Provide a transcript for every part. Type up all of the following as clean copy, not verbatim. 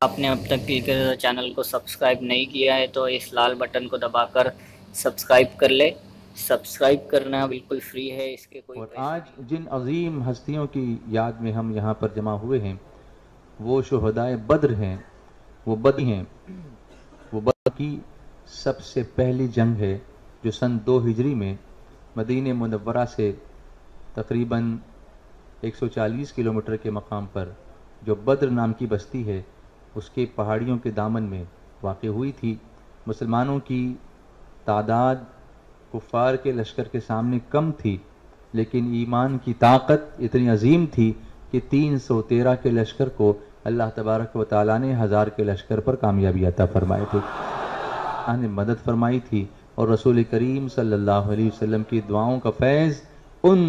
آپ نے اب تک کلکر چینل کو سبسکرائب نہیں کیا ہے تو اس لال بٹن کو دبا کر سبسکرائب کر لے۔ سبسکرائب کرنا بالکل فری ہے، اس کے کوئی اور پیسے آج نہیں۔ جن عظیم ہستیوں کی یاد میں ہم یہاں پر جمع ہوئے ہیں وہ شہدائے بدر ہیں، وہ بدر ہیں۔ وہ بدر کی سب سے پہلی جنگ ہے جو سن 2 ہجری میں مدینہ منورہ سے تقریباً 140 کلومیٹر کے مقام پر جو بدر نام کی بستی ہے اس کے پہاڑیوں کے دامن میں واقع ہوئی تھی۔ مسلمانوں کی تعداد کفار کے لشکر کے سامنے کم تھی، لیکن ایمان کی طاقت اتنی عظیم تھی کہ 313 کے لشکر کو اللہ تبارک و تعالیٰ نے 1000 کے لشکر پر کامیابی عطا فرمائی تھی، اللہ نے مدد فرمائی تھی۔ اور رسول کریم صلی اللہ علیہ وسلم کی دعاؤں کا فیض ان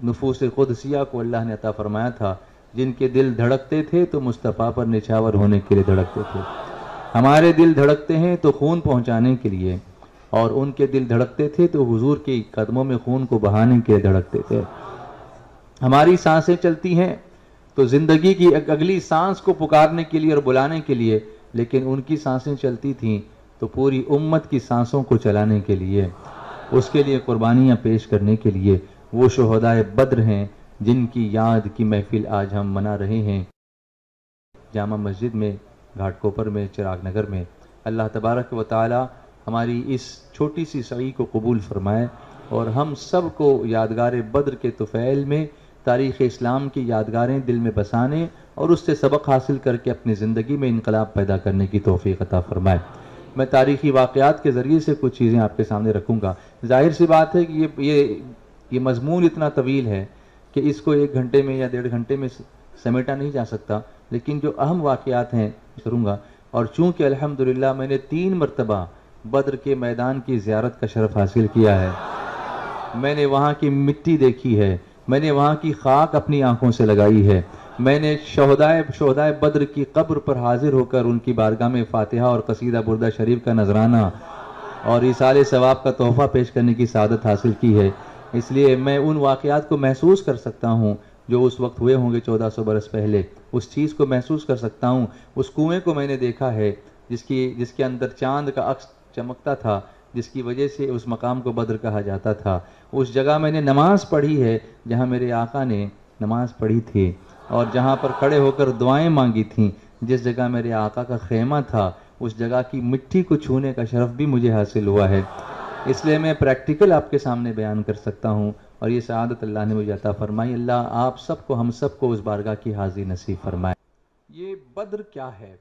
نفوس قدسیہ کو اللہ نے عطا فرمایا تھا جن کے دل دھڑکتے تھے تو مصطفیٰ پر نچھاور ہونے کے لیے دھڑکتے تھے۔ ہمارے دل دھڑکتے ہیں تو خون پہنچانے کے لیے، اور ان کے دل دھڑکتے تھے تو حضور کے قدموں میں خون کو بہانے کے لیے دھڑکتے تھے۔ ہماری سانسیں چلتی ہیں تو زندگی کی اگلی سانس کو پکارنے کے لیے اور بلانے کے لیے، لیکن ان کی سانسیں چلتی تھیں تو پوری امت کی سانسوں کو چلانے کے لیے، اس کے لیے قربانیاں پیش کرنے کے لیے۔ وہ شہدائے بدر ہیں جن کی یاد کی محفل آج ہم منا رہے ہیں جامع مسجد میں، گھاٹ کوپر میں، چراغ نگر میں۔ اللہ تبارک و تعالی ہماری اس چھوٹی سی سعی کو قبول فرمائے اور ہم سب کو یادگار بدر کے طفیل میں تاریخ اسلام کی یادگاریں دل میں بسانے اور اس سے سبق حاصل کر کے اپنی زندگی میں انقلاب پیدا کرنے کی توفیق عطا فرمائے۔ میں تاریخی واقعات کے ذریعے سے کچھ چیزیں آپ کے سامنے رکھوں گا۔ ظاہر سی بات ہے کہ یہ مضمون اتنا طویل ہے کہ اس کو 1 گھنٹے میں یا 1.5 گھنٹے میں سمیٹا نہیں جا سکتا، لیکن جو اہم واقعات ہیں کروں گا۔ اور چونکہ الحمدللہ میں نے 3 مرتبہ بدر کے میدان کی زیارت کا شرف حاصل کیا ہے، میں نے وہاں کی مٹی دیکھی ہے، میں نے وہاں کی خاک اپنی آنکھوں سے لگائی ہے، میں نے شہدائے بدر کی قبر پر حاضر ہو کر ان کی بارگاہ میں فاتحہ اور قصیدہ بردہ شریف کا نذرانہ اور ایصال ثواب کا تحفہ پیش کرنے کی سعادت حاصل کی ہے۔ اس لیے میں ان واقعات کو محسوس کر سکتا ہوں جو اس وقت ہوئے ہوں گے 1400 برس پہلے، اس چیز کو محسوس کر سکتا ہوں۔ اس کنویں کو میں نے دیکھا ہے جس کے اندر چاند کا عکس چمکتا تھا، جس کی وجہ سے اس مقام کو بدر کہا جاتا تھا۔ اس جگہ میں نے نماز پڑھی ہے جہاں میرے آقا نے نماز پڑھی تھی، اور جہاں پر کھڑے ہو کر دعائیں مانگی تھیں۔ جس جگہ میرے آقا کا خیمہ تھا اس جگہ کی مٹی کو چھونے کا شرف بھی مجھے حاصل ہوا ہے۔ اس لیے میں پریکٹیکل آپ کے سامنے بیان کر سکتا ہوں، اور یہ سعادت اللہ نے مجھے عطا فرمائی۔ اللہ آپ سب کو، ہم سب کو اس بارگاہ کی حاضری نصیب فرمائے۔ یہ بدر کیا ہے؟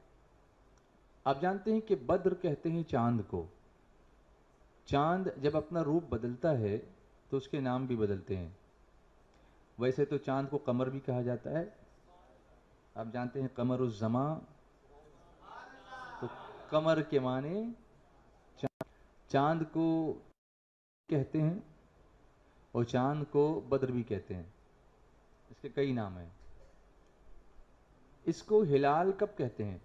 آپ جانتے ہیں کہ بدر کہتے ہیں چاند کو۔ چاند جب اپنا روپ بدلتا ہے تو اس کے نام بھی بدلتے ہیں۔ ویسے تو چاند کو قمر بھی کہا جاتا ہے، آپ جانتے ہیں قمر الزمان، تو قمر کے معنی چاند کو کہتے ہیں، اور چاند کو بدر بھی کہتے ہیں۔ اس کے کئی نام ہیں۔ اس کو ہلال کب کہتے ہیں؟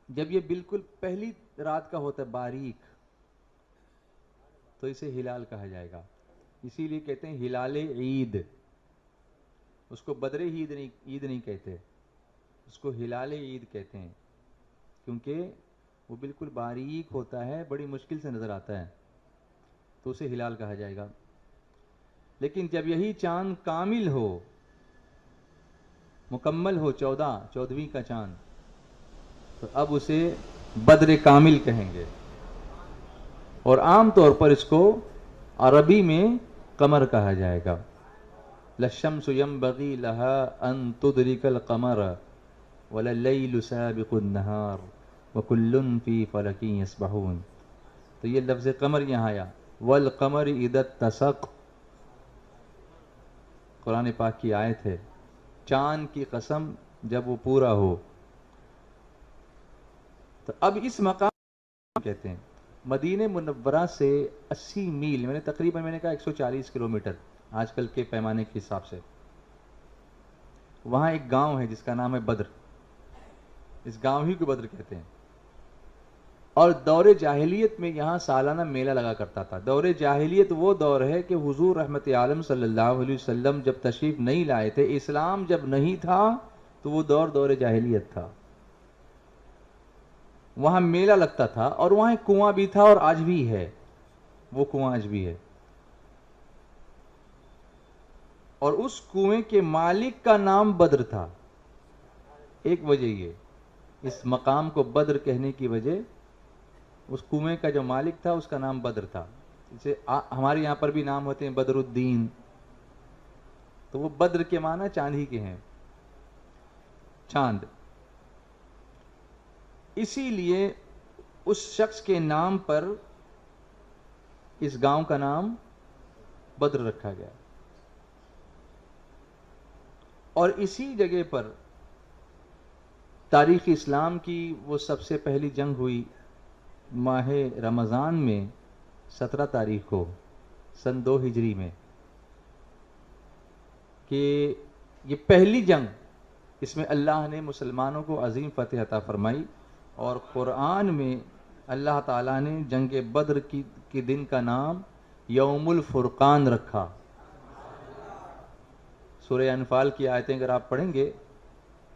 جب یہ بالکل پہلی رات کا ہوتا ہے باریک، تو اسے ہلال کہا جائے گا۔ اسی لیے کہتے ہیں ہلال عید، اس کو بدر عید نہیں کہتے، اس کو ہلال عید کہتے ہیں، کیونکہ وہ بالکل باریک ہوتا ہے، بڑی مشکل سے نظر آتا ہے، تو اسے ہلال کہا جائے گا۔ لیکن جب یہی چاند کامل ہو، مکمل ہو، 14ویں کا چاند، تو اب اسے بدر کامل کہیں گے، اور عام طور پر اس کو عربی میں قمر کہا جائے گا۔ لَلشَّمْسُ يَنبَغِي لَهَا أَن تُدْرِكَ الْقَمَرَ وَلَا اللَّيْلُ سَابِقُ النَّهَارِ وَكُلٌّ فِي فَلَكٍ يَسْبَحُونَ۔ تو یہ لفظ قمر یہاں آیا، وَالْقَمَرِ إِذَا اتَّسَقَ، قرآن پاک کی آیت ہے، چاند کی قسم جب وہ پورا ہو۔ تو اب اس مقام کہتے ہیں مدینہ منورہ سے 80 میل، میں نے کہا 140 کلومیٹر آج کل کے پیمانے کے حساب سے، وہاں ایک گاؤں ہے جس کا نام ہے بدر، اس گاؤں ہی کو بدر کہتے ہیں۔ اور دور جاہلیت میں یہاں سالانہ میلہ لگا کرتا تھا۔ دور جاہلیت وہ دور ہے کہ حضور رحمت عالم صلی اللہ علیہ وسلم جب تشریف نہیں لائے تھے، اسلام جب نہیں تھا، تو وہ دور جاہلیت تھا۔ وہاں میلہ لگتا تھا اور وہاں ایک کنواں بھی تھا اور آج بھی ہے، وہ کنواں آج بھی ہے. اور اس کنویں کے مالک کا نام بدر تھا. ایک وجہ یہ، اس مقام کو بدر کہنے کی وجہ، اس کنویں کا جو مالک تھا اس کا نام بدر تھا. جیسے ہمارے یہاں پر بھی نام ہوتے ہیں بدر الدین، تو وہ بدر کے معنی چاند ہی کے ہیں، چاند. اسی لیے اس شخص کے نام پر اس گاؤں کا نام بدر رکھا گیا. اور اسی جگہ پر تاریخ اسلام کی وہ سب سے پہلی جنگ ہوئی ماہ رمضان میں 17 تاریخ کو سن 2 ہجری میں، کہ یہ پہلی جنگ، اس میں اللہ نے مسلمانوں کو عظیم فتح عطا فرمائی. اور قرآن میں اللہ تعالیٰ نے جنگ بدر کے دن کا نام یوم الفرقان رکھا. سورہ انفال کی آیتیں اگر آپ پڑھیں گے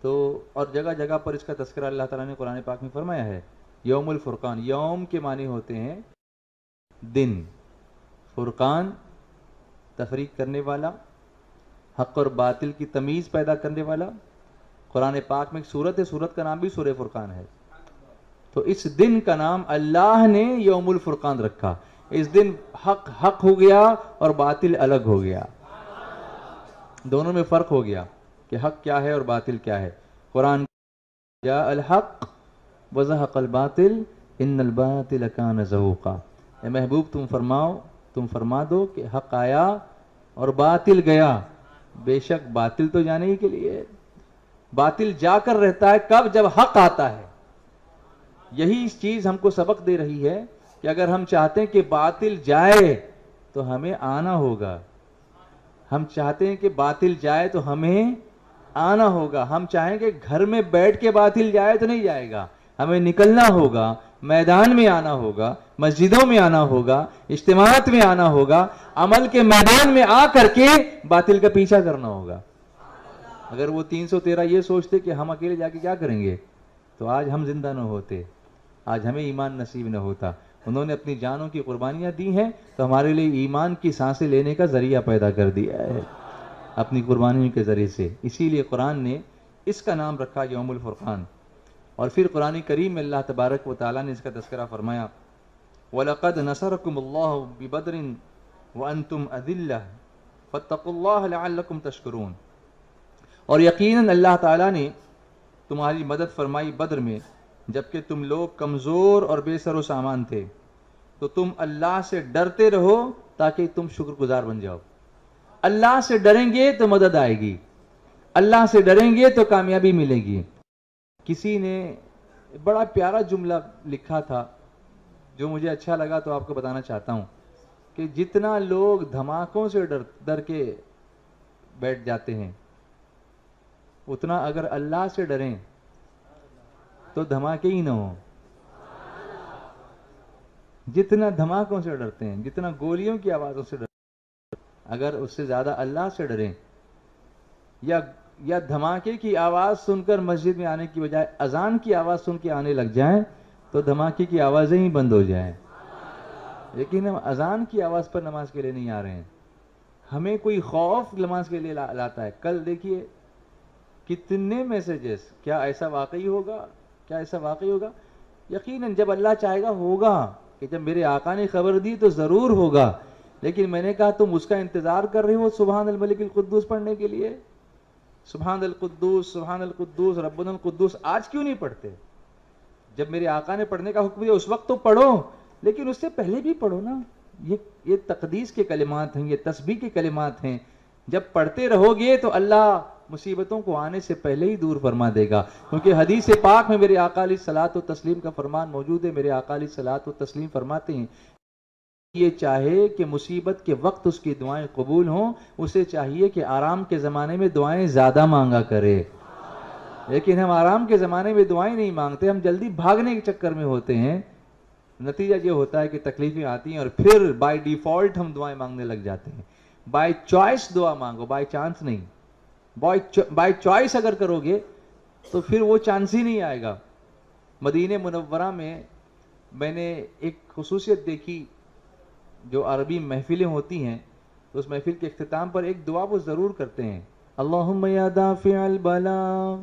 تو، اور جگہ جگہ پر اس کا تذکرہ اللہ تعالیٰ نے قرآن پاک میں فرمایا ہے. یوم الفرقان، یوم کے معنی ہوتے ہیں دن، فرقان تفریق کرنے والا، حق اور باطل کی تمیز پیدا کرنے والا. قرآن پاک میں ایک سورت ہے، سورت کا نام بھی سورہ فرقان ہے. تو اس دن کا نام اللہ نے یوم الفرقان رکھا. اس دن حق حق ہو گیا اور باطل الگ ہو گیا، دونوں میں فرق ہو گیا کہ حق کیا ہے اور باطل کیا ہے. قرآن جاء الحق وزهق الباطل ان الباطل کان زہوقا. اے محبوب تم فرما دو کہ حق آیا اور باطل گیا. بے شک باطل تو جانے ہی کے لیے، باطل جا کر رہتا ہے کب؟ جب حق آتا ہے. یہی چیز ہم کو سبق دے رہی ہے کہ اگر ہم چاہتے ہیں کہ باطل جائے تو ہمیں آنا ہوگا. ہم چاہتے ہیں کہ باطل جائے تو ہمیں آنا ہوگا. ہم چاہیں کہ گھر میں بیٹھ کے باطل جائے تو نہیں جائے گا، ہمیں نکلنا ہوگا، میدان میں آنا ہوگا، مسجدوں میں آنا ہوگا، اجتماعات میں آنا ہوگا، عمل کے میدان میں آ کر کے باطل کا پیچھا کرنا ہوگا. اگر وہ 313 یہ سوچتے کہ ہم اکیلے جا کے کیا کریں گے تو آج ہم زندہ نہ ہوتے، آج ہمیں ایمان نصیب نہ ہوتا. انہوں نے اپنی جانوں کی قربانیاں دی ہیں تو ہمارے لیے ایمان کی سانسیں لینے کا ذریعہ پیدا کر دیا ہے اپنی قربانیوں کے ذریعے سے. اسی لیے قرآن نے اس کا نام رکھا یوم الفرقان. اور پھر قرآن کریم میں اللہ تبارک و تعالیٰ نے اس کا تذکرہ فرمایا وَلَقَدْ نَصَرَكُمُ اللَّهُ بِبَدْرٍ وَأَنْتُمْ أَذِلَّةٌ فَاتَّقُوا اللَّهَ لَعَلَّكُمْ تَشْكُرُونَ. اور یقیناً اللہ تعالیٰ نے تمہاری مدد فرمائی بدر میں جبکہ تم لوگ کمزور اور بے سر و سامان تھے، تو تم اللہ سے ڈرتے رہو تاکہ تم شکر گزار بن جاؤ. اللہ سے ڈریں گے تو مدد آئے گی، اللہ سے ڈریں گے تو کامیابی ملے گی. کسی نے بڑا پیارا جملہ لکھا تھا جو مجھے اچھا لگا تو آپ کو بتانا چاہتا ہوں کہ جتنا لوگ دھماکوں سے ڈر کے بیٹھ جاتے ہیں، اتنا اگر اللہ سے ڈریں تو دھماکے ہی نہ ہوں. جتنا دھماکوں سے ڈرتے ہیں، جتنا گولیوں کی آوازوں سے ڈرتے ہیں، اگر اس سے زیادہ اللہ سے ڈریں یا دھماکے کی آواز سن کر مسجد میں آنے کی بجائے اذان کی آواز سن کے آنے لگ جائیں تو دھماکے کی آوازیں ہی بند ہو جائیں. لیکن ہم اذان کی آواز پر نماز کے لیے نہیں آ رہے ہیں، ہمیں کوئی خوف نماز کے لیے لاتا ہے. کل دیکھیے کتنے میسیجز، کیا ایسا واقعی ہوگا؟ کیا ایسا واقعی ہوگا؟ یقیناً جب اللہ چاہے گا ہوگا، کہ جب میرے آقا نے خبر دی تو ضرور ہوگا. لیکن میں نے کہا تم اس کا انتظار کر رہے ہو سبحان الملک القدوس پڑھنے کے لیے؟ سبحان القدوس ربنا القدوس آج کیوں نہیں پڑھتے؟ جب میرے آقا نے پڑھنے کا حکم دیا اس وقت تو پڑھو، لیکن اس سے پہلے بھی پڑھو نا. یہ تقدیس کے کلمات ہیں، یہ تسبیح کے کلمات ہیں. جب پڑھتے رہو گے تو اللہ مصیبتوں کو آنے سے پہلے ہی دور فرما دے گا. کیونکہ حدیث پاک میں میرے آقا علیہ الصلوۃ والتسلیم کا فرمان موجود ہے. میرے آقا علیہ الصلوۃ والتسلیم فرماتے ہیں یہ چاہے کہ مصیبت کے وقت اس کی دعائیں قبول ہوں، اسے چاہیے کہ آرام کے زمانے میں دعائیں زیادہ مانگا کرے. لیکن ہم آرام کے زمانے میں دعائیں نہیں مانگتے، ہم جلدی بھاگنے کے چکر میں ہوتے ہیں. نتیجہ یہ ہوتا ہے کہ تکلیفیں آتی ہیں اور پھر بائی ڈیفالٹ ہم دعائیں مانگنے لگ جاتے ہیں. بائی چوائس دعا مانگو، بائی چانس نہیں. بائی چوائس اگر کرو گے تو پھر وہ چانس ہی نہیں آئے گا. مدینہ منورہ میں نے ایک خصوصیت دیکھی، جو عربی محفلیں ہوتی ہیں تو اس محفل کے اختتام پر ایک دعا وہ ضرور کرتے ہیں، اللہم یا دافع البلاء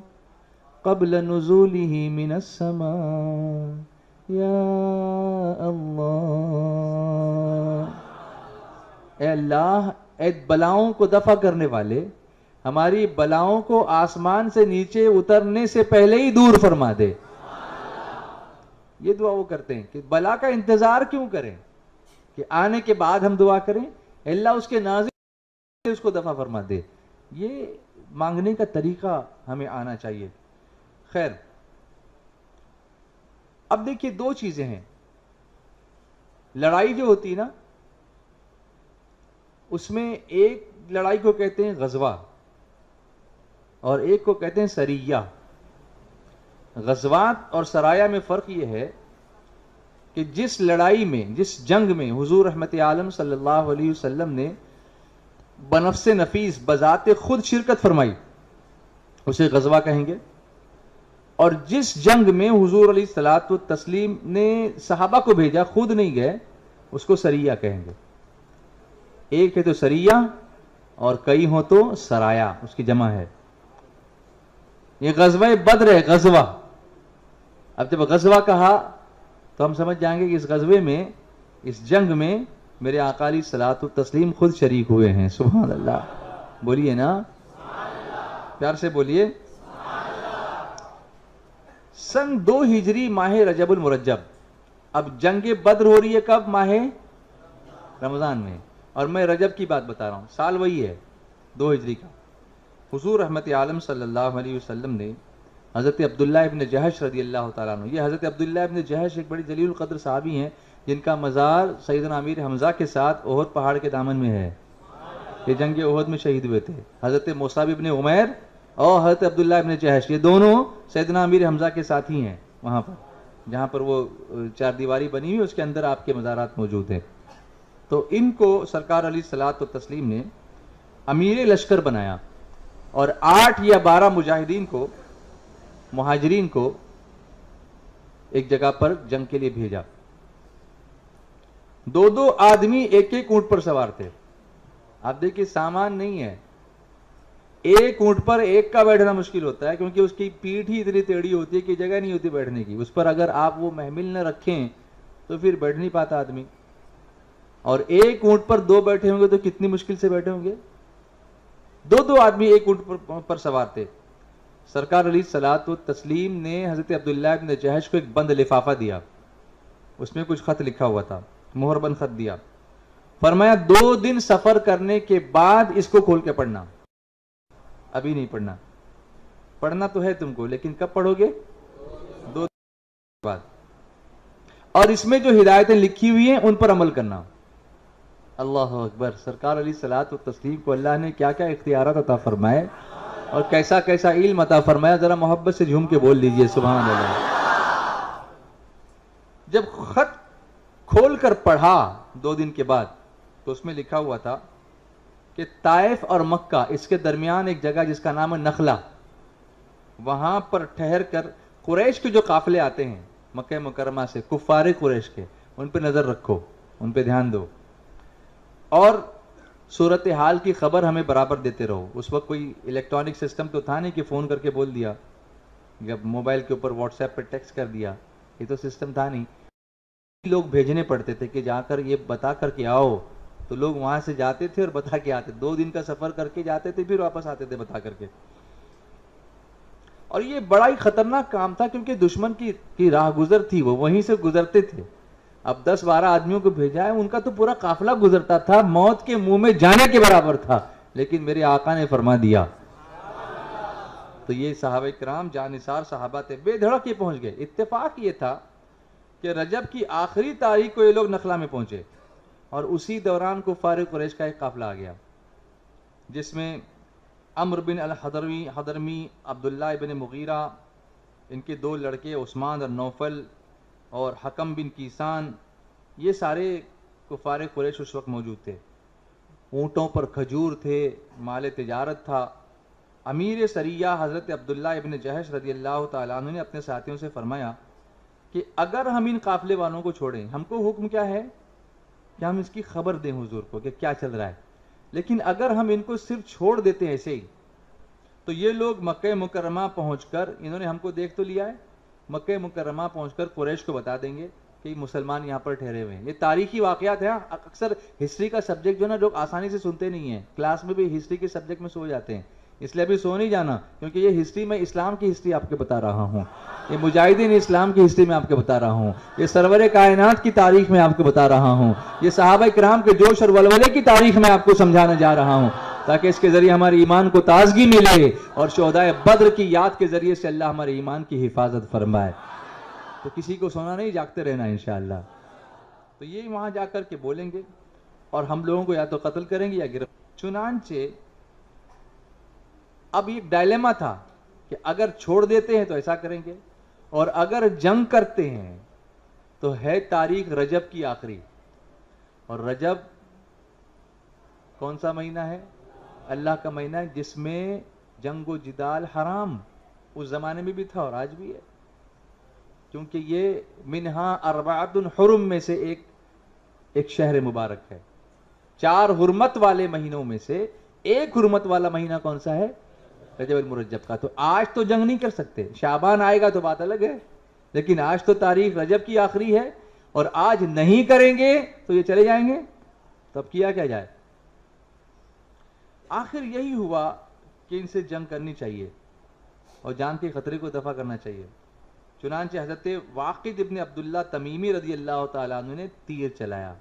قبل نزولہ من السماء یا اللہ، اے اللہ، اے بلاؤں کو دفع کرنے والے، ہماری بلاؤں کو آسمان سے نیچے اترنے سے پہلے ہی دور فرما دے۔ یہ دعا وہ کرتے ہیں کہ بلا کا انتظار کیوں کریں کہ آنے کے بعد ہم دعا کریں، اللہ اس کے نازل سے اس کو دفع فرما دے۔ یہ مانگنے کا طریقہ ہمیں آنا چاہیے۔ خیر، اب دیکھیے دو چیزیں ہیں، لڑائی جو ہوتی نا، اس میں ایک لڑائی کو کہتے ہیں غزوہ اور ایک کو کہتے ہیں سریہ۔ غزوات اور سرایا میں فرق یہ ہے کہ جس لڑائی میں، جس جنگ میں حضور رحمت عالم صلی اللہ علیہ وسلم نے بنفس نفیس بذات خود شرکت فرمائی اسے غزوہ کہیں گے، اور جس جنگ میں حضور علیہ الصلوۃ والتسلیم نے صحابہ کو بھیجا، خود نہیں گئے، اس کو سریہ کہیں گے۔ ایک ہے تو سریہ اور کئی ہوں تو سرایا، اس کی جمع ہے۔ یہ غزوہ بدر ہے، غزوہ۔ اب جب غزوہ کہا تو ہم سمجھ جائیں گے کہ اس غزوے میں، اس جنگ میں میرے آقا علیہ الصلوۃ والتسلیم خود شریک ہوئے ہیں۔ سبحان اللہ، بولیے نا، پیار سے بولیے۔ سن 2 ہجری ماہ رجب المرجب، اب جنگ بدر ہو رہی ہے کب؟ ماہ رمضان میں، اور میں رجب کی بات بتا رہا ہوں، سال وہی ہے 2 ہجری کا۔ حضور رحمت عالم صلی اللہ علیہ وسلم نے حضرت عبداللہ ابن جہش رضی اللہ تعالیٰ عنہ، یہ حضرت عبداللہ ابن جہش ایک بڑی جلیل القدر صحابی ہیں جن کا مزار سیدنا امیر حمزہ کے ساتھ احد پہاڑ کے دامن میں ہے۔ یہ جنگ احد میں شہید ہوئے تھے۔ حضرت مصعب ابن عمیر اور حضرت عبداللہ ابن جہش، یہ دونوں سیدنا امیر حمزہ کے ساتھ ہی ہیں، وہاں پر جہاں پر وہ 4 دیواری بنی ہوئی، اس کے اندر آپ کے مزارات موجود ہیں۔ تو ان کو سرکار علیہ الصلوۃ والتسلیم نے امیر لشکر بنایا اور 8 یا 12 مجاہدین کو، مہاجرین کو ایک جگہ پر جنگ کے لیے بھیجا۔ 2 آدمی ایک اونٹ پر سوار تھے۔ آپ دیکھیے سامان نہیں ہے، ایک اونٹ پر ایک کا بیٹھنا مشکل ہوتا ہے، کیونکہ اس کی پیٹھ ہی اتنی ٹیڑھی ہوتی ہے کہ جگہ نہیں ہوتی بیٹھنے کی۔ اس پر اگر آپ وہ محمل نہ رکھیں تو پھر بیٹھ نہیں پاتا آدمی، اور ایک اونٹ پر 2 بیٹھے ہوں گے تو کتنی مشکل سے بیٹھے ہوں گے۔ 2 آدمی ایک اونٹ پر سوار تھے۔ سرکار علیہ الصلوۃ والتسلیم نے حضرت عبداللہ ابن جہش کو ایک بند لفافہ دیا، اس میں کچھ خط لکھا ہوا تھا، مہر بند خط دیا۔ فرمایا 2 دن سفر کرنے کے بعد اس کو کھول کے پڑھنا، ابھی نہیں پڑھنا، پڑھنا تو ہے تم کو لیکن کب پڑھو گے؟ 2 دن کے بعد، اور اس میں جو ہدایتیں لکھی ہوئی ہیں ان پر عمل کرنا۔ اللہ اکبر! سرکار علیہ الصلوۃ والتسلیم کو اللہ نے کیا کیا اختیارات عطا فرمائے اور کیسا کیسا علم عطا فرمایا، ذرا محبت سے جھوم کے بول لیجئے سبحان اللہ۔ جب خط کھول کر پڑھا 2 دن کے بعد تو اس میں لکھا ہوا تھا کہ طائف اور مکہ، اس کے درمیان ایک جگہ جس کا نام ہے نخلا، وہاں پر ٹھہر کر قریش کے جو قافلے آتے ہیں مکہ مکرمہ سے، کفار قریش کے، ان پہ نظر رکھو، ان پہ دھیان دو، اور صورتحال کی خبر ہمیں برابر دیتے رہو۔ اس وقت کوئی الیکٹرانک سسٹم تو تھا نہیں کہ فون کر کے بول دیا، جب موبائل کے اوپر واٹس ایپ پر ٹیکسٹ کر دیا، یہ تو سسٹم تھا نہیں۔ لوگ بھیجنے پڑتے تھے کہ جا کر یہ بتا کر کے آؤ، تو لوگ وہاں سے جاتے تھے اور بتا کے آتے، 2 دن کا سفر کر کے جاتے تھے، پھر واپس آتے تھے بتا کر کے۔ اور یہ بڑا ہی خطرناک کام تھا کیونکہ دشمن کی راہ گزر تھی، وہ وہیں سے گزرتے تھے۔ اب 10-12 آدمیوں کو بھیجا ہے، ان کا تو پورا قافلہ گزرتا تھا، موت کے منہ میں جانے کے برابر تھا، لیکن میرے آقا نے فرما دیا۔ تو یہ صحابہ کرام جانثار صحابہ تھے، بے دھڑک یہ پہنچ گئے۔ اتفاق یہ تھا کہ رجب کی آخری تاریخ کو یہ لوگ نخلا میں پہنچے، اور اسی دوران کفار قریش کا ایک قافلہ آ گیا جس میں عمرو بن الحضرمی، عبداللہ ابن مغیرہ، ان کے 2 لڑکے عثمان اور نوفل، اور حکم بن کیسان، یہ سارے کفار قریش اس وقت موجود تھے۔ اونٹوں پر کھجور تھے، مال تجارت تھا۔ امیر سریہ حضرت عبداللہ ابن جہش رضی اللہ تعالیٰ عنہ نے اپنے ساتھیوں سے فرمایا کہ اگر ہم ان قافلے والوں کو چھوڑیں، ہم کو حکم کیا ہے کہ ہم اس کی خبر دیں حضور کو کہ کیا چل رہا ہے، لیکن اگر ہم ان کو صرف چھوڑ دیتے ہیں ایسے ہی، تو یہ لوگ مکہ مکرمہ پہنچ کر، انہوں نے ہم کو دیکھ تو لیا ہے، مکہ مکرمہ پہنچ کر قریش کو بتا دیں گے کہ مسلمان یہاں پر ٹھہرے ہوئے ہیں. یہ تاریخی واقعات ہیں. اکثر ہسٹری کا سبجیکٹ جو نا لوگ آسانی سے سنتے نہیں ہیں، کلاس میں بھی ہسٹری کے سبجیکٹ میں سو جاتے ہیں، اس لیے ابھی سو نہیں جانا، کیونکہ یہ ہسٹری میں اسلام کی ہسٹری آپ کے بتا رہا ہوں، یہ مجاہدین اسلام کی ہسٹری میں آپ کے بتا رہا ہوں، یہ سرور کائنات کی تاریخ میں آپ کو بتا رہا ہوں، یہ صحابہ کرام کے جوش اور ولولے کی تاریخ میں آپ کو سمجھانے جا رہا ہوں، تاکہ اس کے ذریعے ہمارے ایمان کو تازگی ملے اور شہدائے بدر کی یاد کے ذریعے سے اللہ ہمارے ایمان کی حفاظت فرمائے. تو کسی کو سونا نہیں، جاگتے رہنا انشاءاللہ. تو یہ وہاں جا کر کے بولیں گے اور ہم لوگوں کو یا تو قتل کریں گے یا گرفتار. چنانچہ اب یہ ڈائلیما تھا کہ اگر چھوڑ دیتے ہیں تو ایسا کریں گے، اور اگر جنگ کرتے ہیں تو ہے تاریخ رجب کی آخری. اور رجب کون سا مہینہ ہے؟ اللہ کا مہینہ ہے، جس میں جنگ و جدال حرام اس زمانے میں بھی تھا اور آج بھی ہے، کیونکہ یہ منہا اربعۃ حرم میں سے ایک شہر مبارک ہے. 4 حرمت والے مہینوں میں سے ایک حرمت والا مہینہ کون سا ہے؟ رجب المرجب کا. تو آج تو جنگ نہیں کر سکتے، شعبان آئے گا تو بات الگ ہے، لیکن آج تو تاریخ رجب کی آخری ہے، اور آج نہیں کریں گے تو یہ چلے جائیں گے. تب کیا جائے؟ آخر یہی ہوا کہ ان سے جنگ کرنی چاہیے اور جان کے خطرے کو دفع کرنا چاہیے. چنانچہ حضرت واقد ابن عبداللہ تمیمی رضی اللہ تعالیٰ عنہ نے تیر چلایا،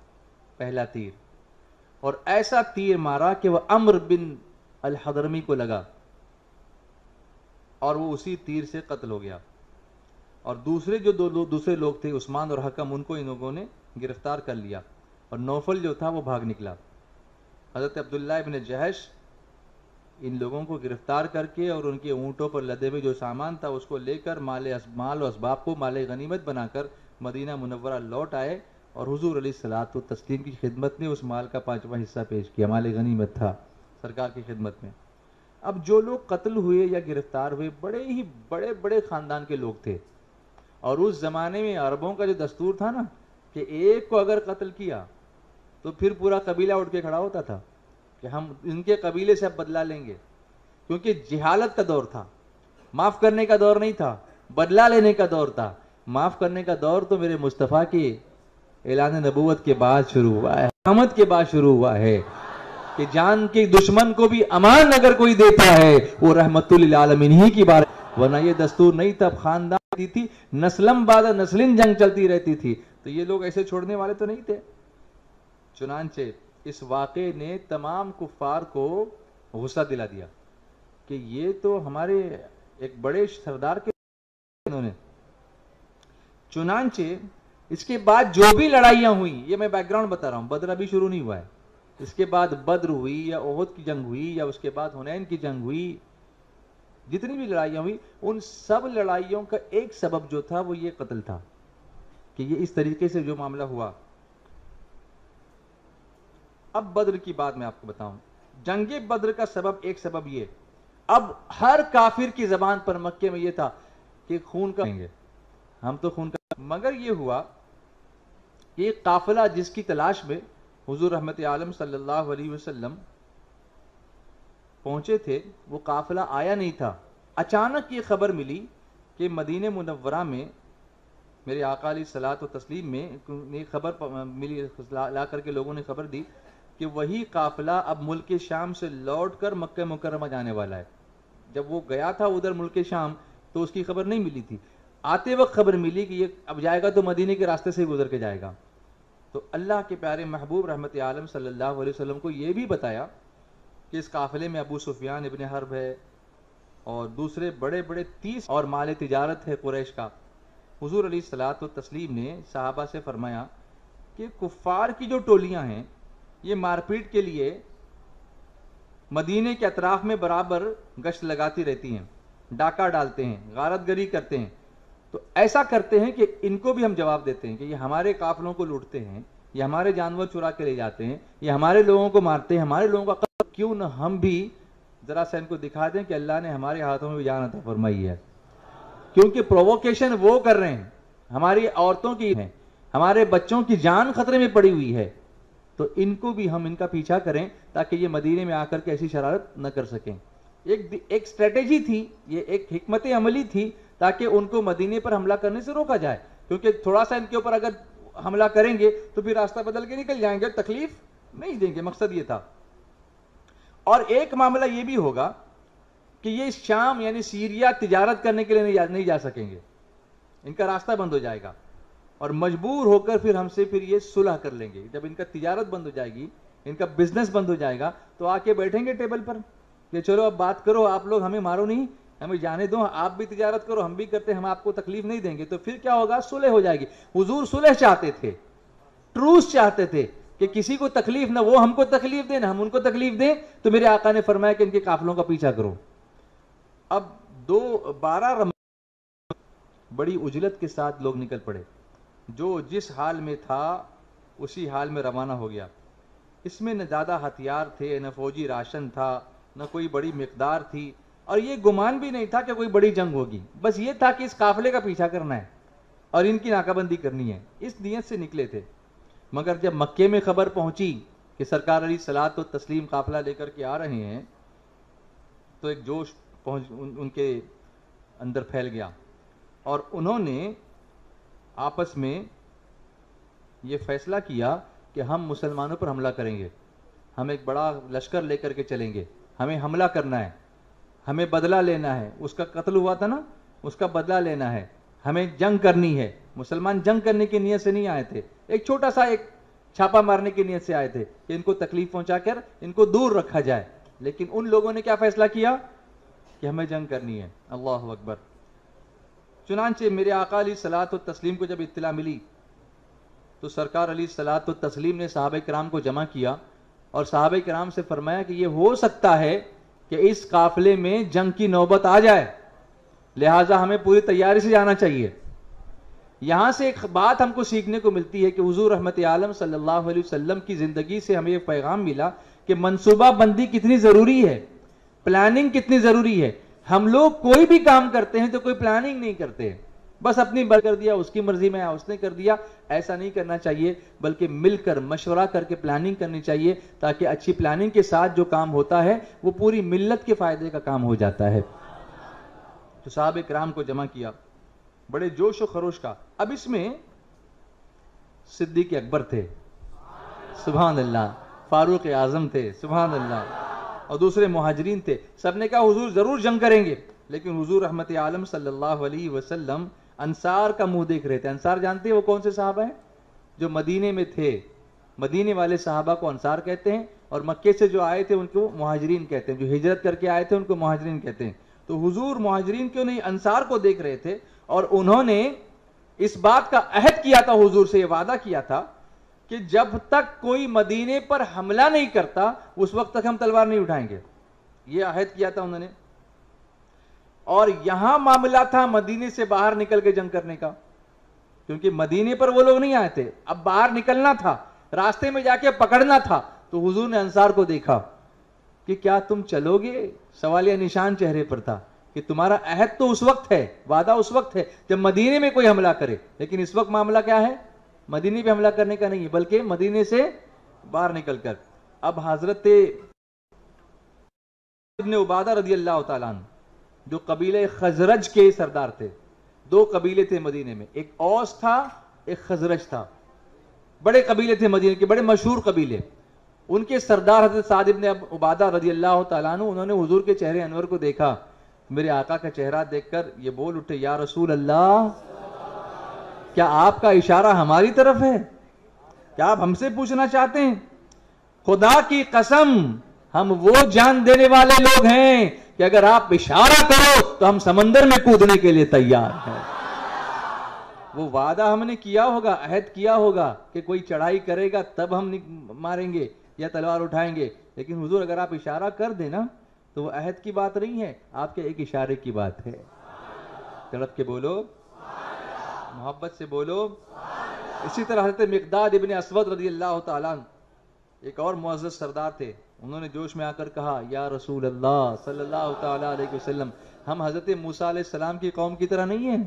پہلا تیر، اور ایسا تیر مارا کہ وہ عمرو بن الحضرمی کو لگا اور وہ اسی تیر سے قتل ہو گیا. اور دوسرے جو دوسرے لوگ تھے عثمان اور حکم، ان کو ان لوگوں نے گرفتار کر لیا، اور نوفل جو تھا وہ بھاگ نکلا. حضرت عبداللہ ابن جہش ان لوگوں کو گرفتار کر کے اور ان کے اونٹوں پر لدے ہوئے جو سامان تھا اس کو لے کر مال و اسباب کو مال غنیمت بنا کر مدینہ منورہ لوٹ آئے، اور حضور علیہ الصلوۃ والتسلیم کی خدمت نے اس مال کا 5واں حصہ پیش کیا. مال غنیمت تھا سرکار کی خدمت میں. اب جو لوگ قتل ہوئے یا گرفتار ہوئے بڑے بڑے خاندان کے لوگ تھے، اور اس زمانے میں عربوں کا جو دستور تھا نا کہ ایک کو اگر قتل کیا تو پھر پورا قبیلہ اٹھ کے کھڑا ہوتا تھا کہ ہم ان کے قبیلے سے اب بدلہ لیں گے، کیونکہ جہالت کا دور تھا، معاف کرنے کا دور نہیں تھا، بدلہ لینے کا دور تھا. معاف کرنے کا دور تو میرے مصطفیٰ کی اعلان نبوت کے بعد شروع ہوا ہے، قیامت کے بعد شروع ہوا ہے، کہ جان کے دشمن کو بھی امان اگر کوئی دیتا ہے وہ رحمت للعالمین ہی کی بات، ورنہ یہ دستور نہیں تھا. خاندان تھی، نسلم بعد نسلن جنگ چلتی رہتی تھی، تو یہ لوگ ایسے چھوڑنے والے تو نہیں تھے. چنانچہ اس واقعے نے تمام کفار کو غصہ دلا دیا کہ یہ تو ہمارے ایک بڑے سردار کے انہوں نے. چنانچہ اس کے بعد جو بھی لڑائیاں ہوئیں، یہ میں بیک گراؤنڈ بتا رہا ہوں، بدر ابھی شروع نہیں ہوا ہے، اس کے بعد بدر ہوئی یا احد کی جنگ ہوئی یا اس کے بعد حنین کی جنگ ہوئی، جتنی بھی لڑائیاں ہوئی ان سب لڑائیوں کا ایک سبب جو تھا وہ یہ قتل تھا، کہ یہ اس طریقے سے جو معاملہ ہوا. اب بدر کی بات میں آپ کو بتاؤں، جنگ بدر کا سبب ایک سبب یہ، اب ہر کافر کی زبان پر مکے میں یہ تھا کہ خون کا گے ہم تو خون کا، مگر یہ ہوا کہ ایک قافلہ جس کی تلاش میں حضور رحمت عالم صلی اللہ علیہ وسلم پہنچے تھے، وہ قافلہ آیا نہیں تھا. اچانک یہ خبر ملی کہ مدینہ منورہ میں میرے آقا علیہ الصلوۃ والتسلیم میں خبر ملی، لا کر کے لوگوں نے خبر دی کہ وہی قافلہ اب ملک شام سے لوٹ کر مکہ مکرمہ جانے والا ہے. جب وہ گیا تھا ادھر ملک شام تو اس کی خبر نہیں ملی تھی، آتے وقت خبر ملی کہ یہ اب جائے گا تو مدینے کے راستے سے گزر کے جائے گا. تو اللہ کے پیارے محبوب رحمت عالم صلی اللہ علیہ وسلم کو یہ بھی بتایا کہ اس قافلے میں ابو سفیان ابن حرب ہے اور دوسرے بڑے بڑے 30 اور مال تجارت ہے قریش کا. حضور علیہ الصلوۃ والتسلیم نے صحابہ سے فرمایا کہ کفار کی جو ٹولیاں ہیں یہ مار پیٹ کے لیے مدینے کے اطراف میں برابر گشت لگاتی رہتی ہیں، ڈاکہ ڈالتے ہیں، غارت گری کرتے ہیں. تو ایسا کرتے ہیں کہ ان کو بھی ہم جواب دیتے ہیں کہ یہ ہمارے قافلوں کو لوٹتے ہیں، یہ ہمارے جانور چرا کے لے جاتے ہیں، یہ ہمارے لوگوں کو مارتے ہیں، ہمارے لوگوں کا قتل، کیوں نہ ہم بھی ذرا سا ان کو دکھا دیں کہ اللہ نے ہمارے ہاتھوں میں جان عطا فرمائی ہے. کیونکہ پرووکیشن وہ کر رہے ہیں، ہماری عورتوں کی ہیں، ہمارے بچوں کی جان خطرے میں پڑی ہوئی ہے، تو ان کو بھی ہم ان کا پیچھا کریں تاکہ یہ مدینے میں آ کر کے ایسی شرارت نہ کر سکیں۔ ایک اسٹریٹجی تھی، یہ ایک حکمت عملی تھی تاکہ ان کو مدینے پر حملہ کرنے سے روکا جائے، کیونکہ تھوڑا سا ان کے اوپر اگر حملہ کریں گے تو پھر راستہ بدل کے نکل جائیں گے، تکلیف نہیں دیں گے، مقصد یہ تھا۔ اور ایک معاملہ یہ بھی ہوگا کہ یہ شام یعنی سیریا تجارت کرنے کے لیے نہیں جا سکیں گے، ان کا راستہ بند ہو جائے گا، اور مجبور ہو کر پھر ہم سے پھر یہ صلح کر لیں گے۔ جب ان کا تجارت بند ہو جائے گی، ان کا بزنس بند ہو جائے گا، تو آ کے بیٹھیں گے ٹیبل پر کہ چلو اب بات کرو، آپ لوگ ہمیں مارو نہیں، ہمیں جانے دو، آپ بھی تجارت کرو، ہم بھی کرتے ہیں، ہم آپ کو تکلیف نہیں دیں گے۔ تو پھر کیا ہوگا؟ صلح ہو جائے گی۔ حضور صلح چاہتے تھے، ٹروس چاہتے تھے کہ کسی کو تکلیف نہ، وہ ہم کو تکلیف دیں نہ ہم ان کو تکلیف دیں۔ تو میرے آقا نے فرمایا کہ ان کے قافلوں کا پیچھا کرو۔ اب 12 رمضان بڑی عجلت کے ساتھ لوگ نکل پڑے، جو جس حال میں تھا اسی حال میں روانہ ہو گیا۔ اس میں نہ زیادہ ہتھیار تھے، نہ فوجی راشن تھا، نہ کوئی بڑی مقدار تھی، اور یہ گمان بھی نہیں تھا کہ کوئی بڑی جنگ ہوگی، بس یہ تھا کہ اس قافلے کا پیچھا کرنا ہے اور ان کی ناکہ بندی کرنی ہے، اس نیت سے نکلے تھے۔ مگر جب مکے میں خبر پہنچی کہ سرکار علیہ الصلوۃ والتسلیم قافلہ لے کر کے آ رہے ہیں، تو ایک جوش ان کے اندر پھیل گیا، اور انہوں نے آپس میں یہ فیصلہ کیا کہ ہم مسلمانوں پر حملہ کریں گے، ہم ایک بڑا لشکر لے کر کے چلیں گے، ہمیں حملہ کرنا ہے، ہمیں بدلہ لینا ہے، اس کا قتل ہوا تھا نا، اس کا بدلہ لینا ہے، ہمیں جنگ کرنی ہے۔ مسلمان جنگ کرنے کی نیت سے نہیں آئے تھے، ایک چھوٹا سا ایک چھاپا مارنے کی نیت سے آئے تھے کہ ان کو تکلیف پہنچا کر ان کو دور رکھا جائے، لیکن ان لوگوں نے کیا فیصلہ کیا کہ ہمیں جنگ کرنی ہے۔ اللہ اکبر۔ چنانچہ میرے آقا علیہ الصلوۃ والتسلیم کو جب اطلاع ملی تو سرکار علیہ الصلوۃ والتسلیم نے صحابہ کرام کو جمع کیا اور صحابہ کرام سے فرمایا کہ یہ ہو سکتا ہے کہ اس قافلے میں جنگ کی نوبت آ جائے، لہٰذا ہمیں پوری تیاری سے جانا چاہیے۔ یہاں سے ایک بات ہم کو سیکھنے کو ملتی ہے کہ حضور رحمت عالم صلی اللہ علیہ وسلم کی زندگی سے ہمیں یہ پیغام ملا کہ منصوبہ بندی کتنی ضروری ہے، پلاننگ کتنی ضروری ہے۔ ہم لوگ کوئی بھی کام کرتے ہیں تو کوئی پلاننگ نہیں کرتے، بس اپنی بر کر دیا، اس کی مرضی میں اس نے کر دیا، ایسا نہیں کرنا چاہیے، بلکہ مل کر مشورہ کر کے پلاننگ کرنی چاہیے، تاکہ اچھی پلاننگ کے ساتھ جو کام ہوتا ہے وہ پوری ملت کے فائدے کا کام ہو جاتا ہے۔ تو صحابہ کرام کو جمع کیا بڑے جوش و خروش کا۔ اب اس میں صدیق اکبر تھے، سبحان اللہ، فاروق اعظم تھے، سبحان اللہ، اور دوسرے مہاجرین تھے۔ سب نے کہا حضور ضرور جنگ کریں گے، لیکن حضور رحمت عالم صلی اللہ علیہ وسلم انصار کا منہ دیکھ رہے تھے۔ انصار جانتے ہیں وہ کون سے صحابہ ہیں؟ جو مدینے میں تھے، مدینے والے صحابہ کو انصار کہتے ہیں، اور مکے سے جو آئے تھے ان کو مہاجرین کہتے ہیں، جو ہجرت کر کے آئے تھے ان کو مہاجرین کہتے ہیں۔ تو حضور مہاجرین کیوں نہیں، انصار کو دیکھ رہے تھے، اور انہوں نے اس بات کا عہد کیا تھا، حضور سے یہ وعدہ کیا تھا کہ جب تک کوئی مدینے پر حملہ نہیں کرتا اس وقت تک ہم تلوار نہیں اٹھائیں گے، یہ عہد کیا تھا انہوں نے۔ اور یہاں معاملہ تھا مدینے سے باہر نکل کے جنگ کرنے کا، کیونکہ مدینے پر وہ لوگ نہیں آئے تھے، اب باہر نکلنا تھا، راستے میں جا کے پکڑنا تھا۔ تو حضور نے انصار کو دیکھا کہ کیا تم چلو گے؟ سوالیہ نشان چہرے پر تھا کہ تمہارا عہد تو اس وقت ہے، وعدہ اس وقت ہے جب مدینے میں کوئی حملہ کرے، لیکن اس وقت معاملہ کیا ہے؟ مدینے پہ حملہ کرنے کا نہیں ہے، بلکہ مدینے سے باہر نکل کر۔ اب حضرت ابن عبادہ رضی اللہ تعالیٰ عنہ جو قبیلہ خزرج کے سردار تھے، دو قبیلے تھے مدینے میں، ایک اوس تھا ایک خزرج تھا، بڑے قبیلے تھے مدینے کے، بڑے مشہور قبیلے۔ ان کے سردار حضرت سعد ابن عبادہ رضی اللہ تعالیٰ عنہ، انہوں نے حضور کے چہرے انور کو دیکھا، میرے آقا کا چہرہ دیکھ کر یہ بول اٹھے، یا رسول اللہ، کیا آپ کا اشارہ ہماری طرف ہے؟ کیا آپ ہم سے پوچھنا چاہتے ہیں؟ خدا کی قسم ہم وہ جان دینے والے لوگ ہیں کہ اگر آپ اشارہ کرو تو ہم سمندر میں کودنے کے لیے تیار ہیں۔ وہ وعدہ ہم نے کیا ہوگا، عہد کیا ہوگا کہ کوئی چڑھائی کرے گا تب ہم ماریں گے یا تلوار اٹھائیں گے، لیکن حضور اگر آپ اشارہ کر دیں نا تو وہ عہد کی بات نہیں ہے، آپ کے ایک اشارے کی بات ہے۔ تڑپ کے بولو، محبت سے بولو۔ اسی طرح حضرت مقداد ابن اسود رضی اللہ تعالیٰ عنہ ایک اور معزز سردار تھے، انہوں نے جوش میں آ کر کہا، یا رسول اللہ صلی اللہ تعالیٰ علیہ وسلم، ہم حضرت موسیٰ علیہ السلام کی قوم کی طرح نہیں ہیں،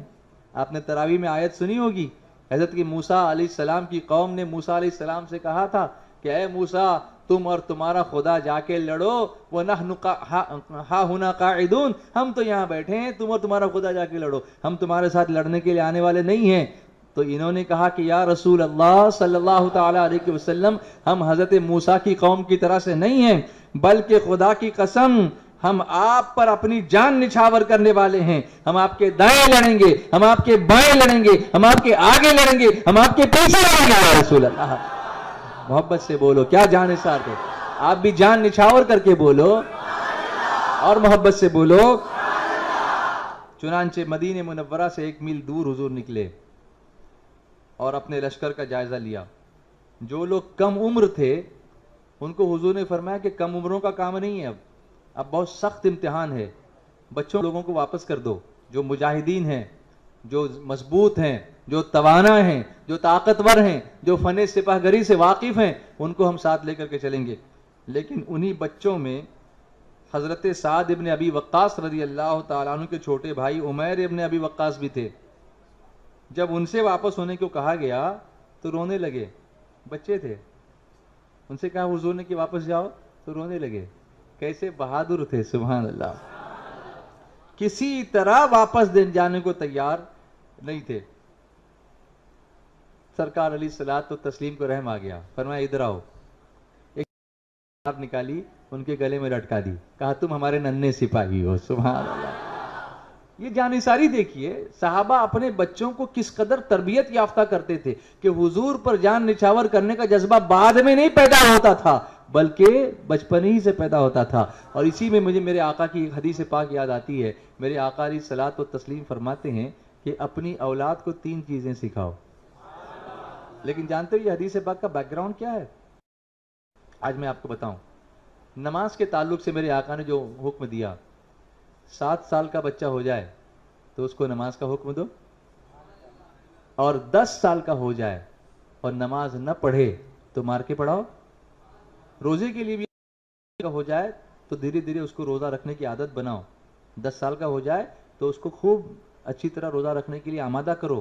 آپ نے تراویح میں آیت سنی ہوگی، حضرت کی موسیٰ علیہ السلام کی قوم نے موسیٰ علیہ السلام سے کہا تھا کہ اے موسیٰ تم اور تمہارا خدا جا کے لڑو، وَنَحْنُ ہَا هُنَا قَاعِدُونَ، ہم تو یہاں بیٹھے ہیں، تم اور تمہارا خدا جا کے لڑو، ہم تمہارے ساتھ لڑنے کے لیے آنے والے نہیں ہیں۔ تو انہوں نے کہا کہ یا رسول اللہ صلی اللہ تعالی علیہ وسلم، ہم حضرت موسیٰ کی قوم کی طرح سے نہیں ہیں، بلکہ خدا کی قسم ہم آپ پر اپنی جان نچھاور کرنے والے ہیں، ہم آپ کے دائیں لڑیں گے، ہم آپ کے بائیں لڑیں گے، ہم آپ کے آگے لڑیں گے، ہم آپ کے پیچھے لڑیں گے یا رسول اللہ۔ محبت سے بولو، کیا جان نثار ہے، آپ بھی جان نچھاور کر کے بولو اور محبت سے بولو۔ چنانچہ مدینہ منورہ سے 1 میل دور حضور نکلے اور اپنے لشکر کا جائزہ لیا۔ جو لوگ کم عمر تھے ان کو حضور نے فرمایا کہ کم عمروں کا کام نہیں ہے، اب بہت سخت امتحان ہے، بچوں لوگوں کو واپس کر دو، جو مجاہدین ہیں، جو مضبوط ہیں، جو توانا ہیں، جو طاقتور ہیں، جو فن سپاہ گری سے واقف ہیں، ان کو ہم ساتھ لے کر کے چلیں گے۔ لیکن انہی بچوں میں حضرت سعد ابن ابی وقاص رضی اللہ تعالیٰ عنہ کے چھوٹے بھائی عمیر ابن ابی وقاص بھی تھے۔ جب ان سے واپس ہونے کو کہا گیا تو رونے لگے، بچے تھے، ان سے کہا حضور نے کہ واپس جاؤ تو رونے لگے۔ کیسے بہادر تھے، سبحان اللہ، کسی طرح واپس جانے کو تیار نہیں تھے۔ سرکار علیہ الصلوۃ والتسلیم کو رحم آ گیا، فرمایا ادھر آؤ، ایک ہاتھ نکالی ان کے گلے میں لٹکا دی، کہا تم ہمارے ننھے سپاہی ہو، سبحان اللہ۔ یہ جانثاری دیکھیے، صحابہ اپنے بچوں کو کس قدر تربیت یافتہ کرتے تھے کہ حضور پر جان نچھاور کرنے کا جذبہ بعد میں نہیں پیدا ہوتا تھا بلکہ بچپن ہی سے پیدا ہوتا تھا۔ اور اسی میں مجھے میرے آقا کی حدیث پاک یاد آتی ہے، میرے آقا علیہ الصلوۃ والتسلیم فرماتے ہیں کہ اپنی اولاد کو 3 چیزیں سکھاؤ۔ لیکن جانتے ہو یہ حدیث پاک کا بیک گراؤنڈ کیا ہے؟ آج میں آپ کو بتاؤں۔ نماز کے تعلق سے میرے آقا نے جو حکم دیا، 7 سال کا بچہ ہو جائے تو اس کو نماز کا حکم دو، اور 10 سال کا ہو جائے اور نماز نہ پڑھے تو مار کے پڑھاؤ۔ روزے کے لیے بھی ہو جائے تو دھیرے دھیرے اس کو روزہ رکھنے کی عادت بناؤ۔ 10 سال کا ہو جائے تو اس کو خوب اچھی طرح روزہ رکھنے کے لیے آمادہ کرو،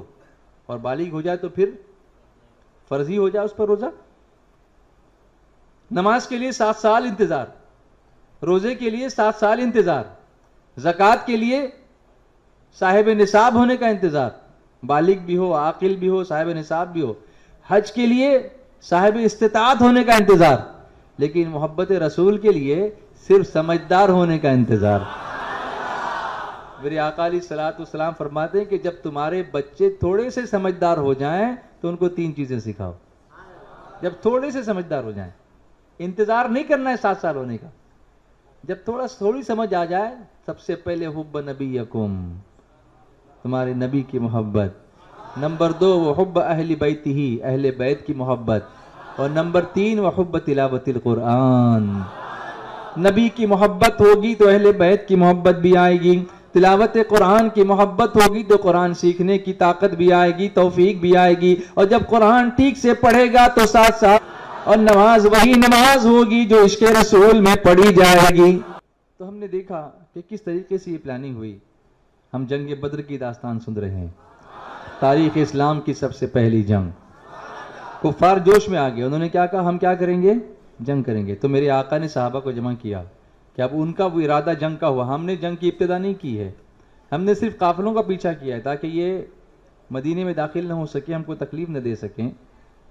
اور بالغ ہو جائے تو پھر فرضی ہو جائے اس پر روزہ۔ نماز کے لیے 7 سال انتظار، روزے کے لیے 7 سال انتظار، زکوٰۃ کے لیے صاحب نصاب ہونے کا انتظار، بالغ بھی ہو، عاقل بھی ہو، صاحب نصاب بھی ہو، حج کے لیے صاحب استطاعت ہونے کا انتظار، لیکن محبت رسول کے لیے صرف سمجھدار ہونے کا انتظار۔ میرے آقا علیہ الصلوۃ والسلام فرماتے ہیں کہ جب تمہارے بچے تھوڑے سے سمجھدار ہو جائیں تو ان کو 3 چیزیں سکھاؤ۔ جب تھوڑے سے سمجھدار ہو جائیں، انتظار نہیں کرنا ہے 7 سال ہونے کا، جب تھوڑی سمجھ آ جائے، سب سے پہلے حب نبیکم، تمہارے نبی کی محبت، نمبر 2 وحب اہل بیتہ، اہل بیت کی محبت، اور نمبر 3 وحب تلاوت القرآن۔ نبی کی محبت ہوگی تو اہل بیت کی محبت بھی آئے گی، تلاوت قرآن کی محبت ہوگی تو قرآن سیکھنے کی طاقت بھی آئے گی، توفیق بھی آئے گی، اور جب قرآن ٹھیک سے پڑھے گا تو 7 سال، اور نماز وہی نماز ہوگی جو عشق رسول میں پڑھی جائے گی۔ تو ہم نے دیکھا کہ کس طریقے سے یہ پلاننگ ہوئی۔ ہم جنگ بدر کی داستان سن رہے ہیں، تاریخ اسلام کی سب سے پہلی جنگ۔ کفار جوش میں آ گئے، انہوں نے کیا کہا، ہم کیا کریں گے، جنگ کریں گے۔ تو میرے آقا نے صحابہ کو جمع کیا کہ اب ان کا وہ ارادہ جنگ کا ہوا، ہم نے جنگ کی ابتدا نہیں کی ہے، ہم نے صرف قافلوں کا پیچھا کیا ہے تاکہ یہ مدینے میں داخل نہ ہو سکے، ہم کو تکلیف نہ دے سکیں،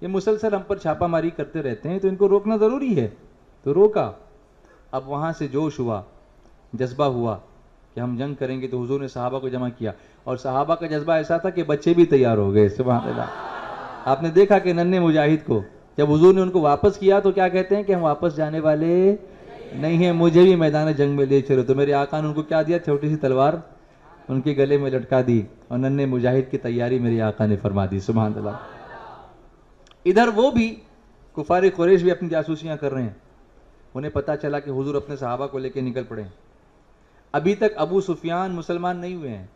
یہ مسلسل ہم پر چھاپا ماری کرتے رہتے ہیں تو ان کو روکنا ضروری ہے، تو روکا۔ اب وہاں سے جوش ہوا، جذبہ ہوا کہ ہم جنگ کریں گے، تو حضور نے صحابہ کو جمع کیا، اور صحابہ کا جذبہ ایسا تھا کہ بچے بھی تیار ہو گئے، سبحان اللہ۔ آپ نے دیکھا کہ ننھے مجاہد کو جب حضور نے ان کو واپس کیا تو کیا کہتے ہیں کہ ہم واپس جانے والے نہیں ہیں، مجھے بھی میدان جنگ میں لے چلو۔ تو میرے آقا نے ان کو کیا دیا، چھوٹی سی تلوار ان کے گلے میں لٹکا دی، اور ننھے مجاہد کی تیاری میرے آقا نے فرما دی، سبحان اللہ۔ ادھر وہ بھی کفار قریش بھی اپنی جاسوسیاں کر رہے ہیں، انہیں پتا چلا کہ حضور اپنے صحابہ کو لے کے نکل پڑے۔ ابھی تک ابو سفیان مسلمان نہیں ہوئے ہیں،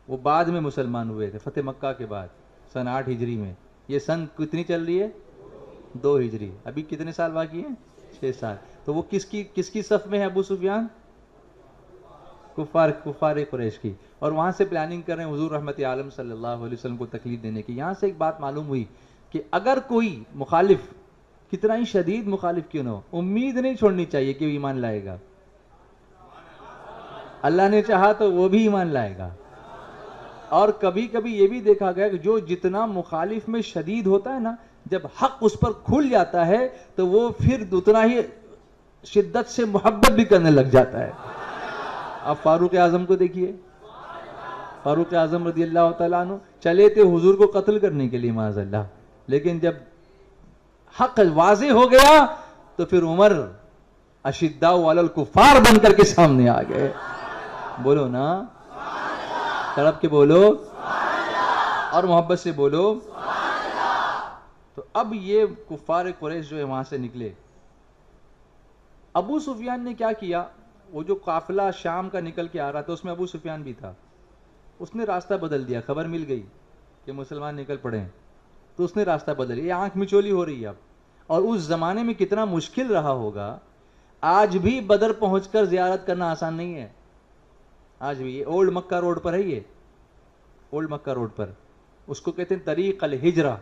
وہ بعد میں مسلمان ہوئے تھے، فتح مکہ کے بعد سن 8 ہجری میں۔ یہ سن کتنی چل رہی ہے، 2 ہجری، ابھی کتنے سال باقی ہیں، 6 سال۔ تو وہ کس کی صف میں ہے ابو سفیان؟ کفار قریش کی، اور وہاں سے پلاننگ کر رہے ہیں حضور رحمت عالم صلی اللہ علیہ وسلم کو تکلیف دینے کی۔ یہاں سے ایک بات معلوم ہوئی کہ اگر کوئی مخالف کتنا ہی شدید مخالف کیوں نہ ہو، امید نہیں چھوڑنی چاہیے کہ وہ ایمان لائے گا۔ اللہ نے چاہا تو وہ بھی ایمان لائے گا۔ اور کبھی کبھی یہ بھی دیکھا گیا کہ جو جتنا مخالف میں شدید ہوتا ہے نا، جب حق اس پر کھل جاتا ہے تو وہ پھر اتنا ہی شدت سے محبت بھی کرنے لگ جاتا ہے۔ اب فاروق اعظم کو دیکھیے، فاروق اعظم رضی اللہ تعالیٰ عنہ چلے تھے حضور کو قتل کرنے کے لیے معاذ اللہ، لیکن جب حق واضح ہو گیا تو پھر عمر اشداء علی الکفار بن کر کے سامنے آ گئے۔ بولو نا، تڑپ کے بولو اور محبت سے بولو۔ تو اب یہ کفار قریش جو ہے وہاں سے نکلے۔ ابو سفیان نے کیا کیا، وہ جو قافلہ شام کا نکل کے آ رہا تھا اس میں ابو سفیان بھی تھا، اس نے راستہ بدل دیا۔ خبر مل گئی کہ مسلمان نکل پڑے ہیں تو اس نے راستہ بدل دیا۔ یہ آنکھ مچولی ہو رہی ہے اب، اور اس زمانے میں کتنا مشکل رہا ہوگا۔ آج بھی بدر پہنچ کر زیارت کرنا آسان نہیں ہے۔ آج بھی یہ اولڈ مکہ روڈ پر ہے، یہ اولڈ مکہ روڈ پر، اس کو کہتے ہیں طریق الہجرہ۔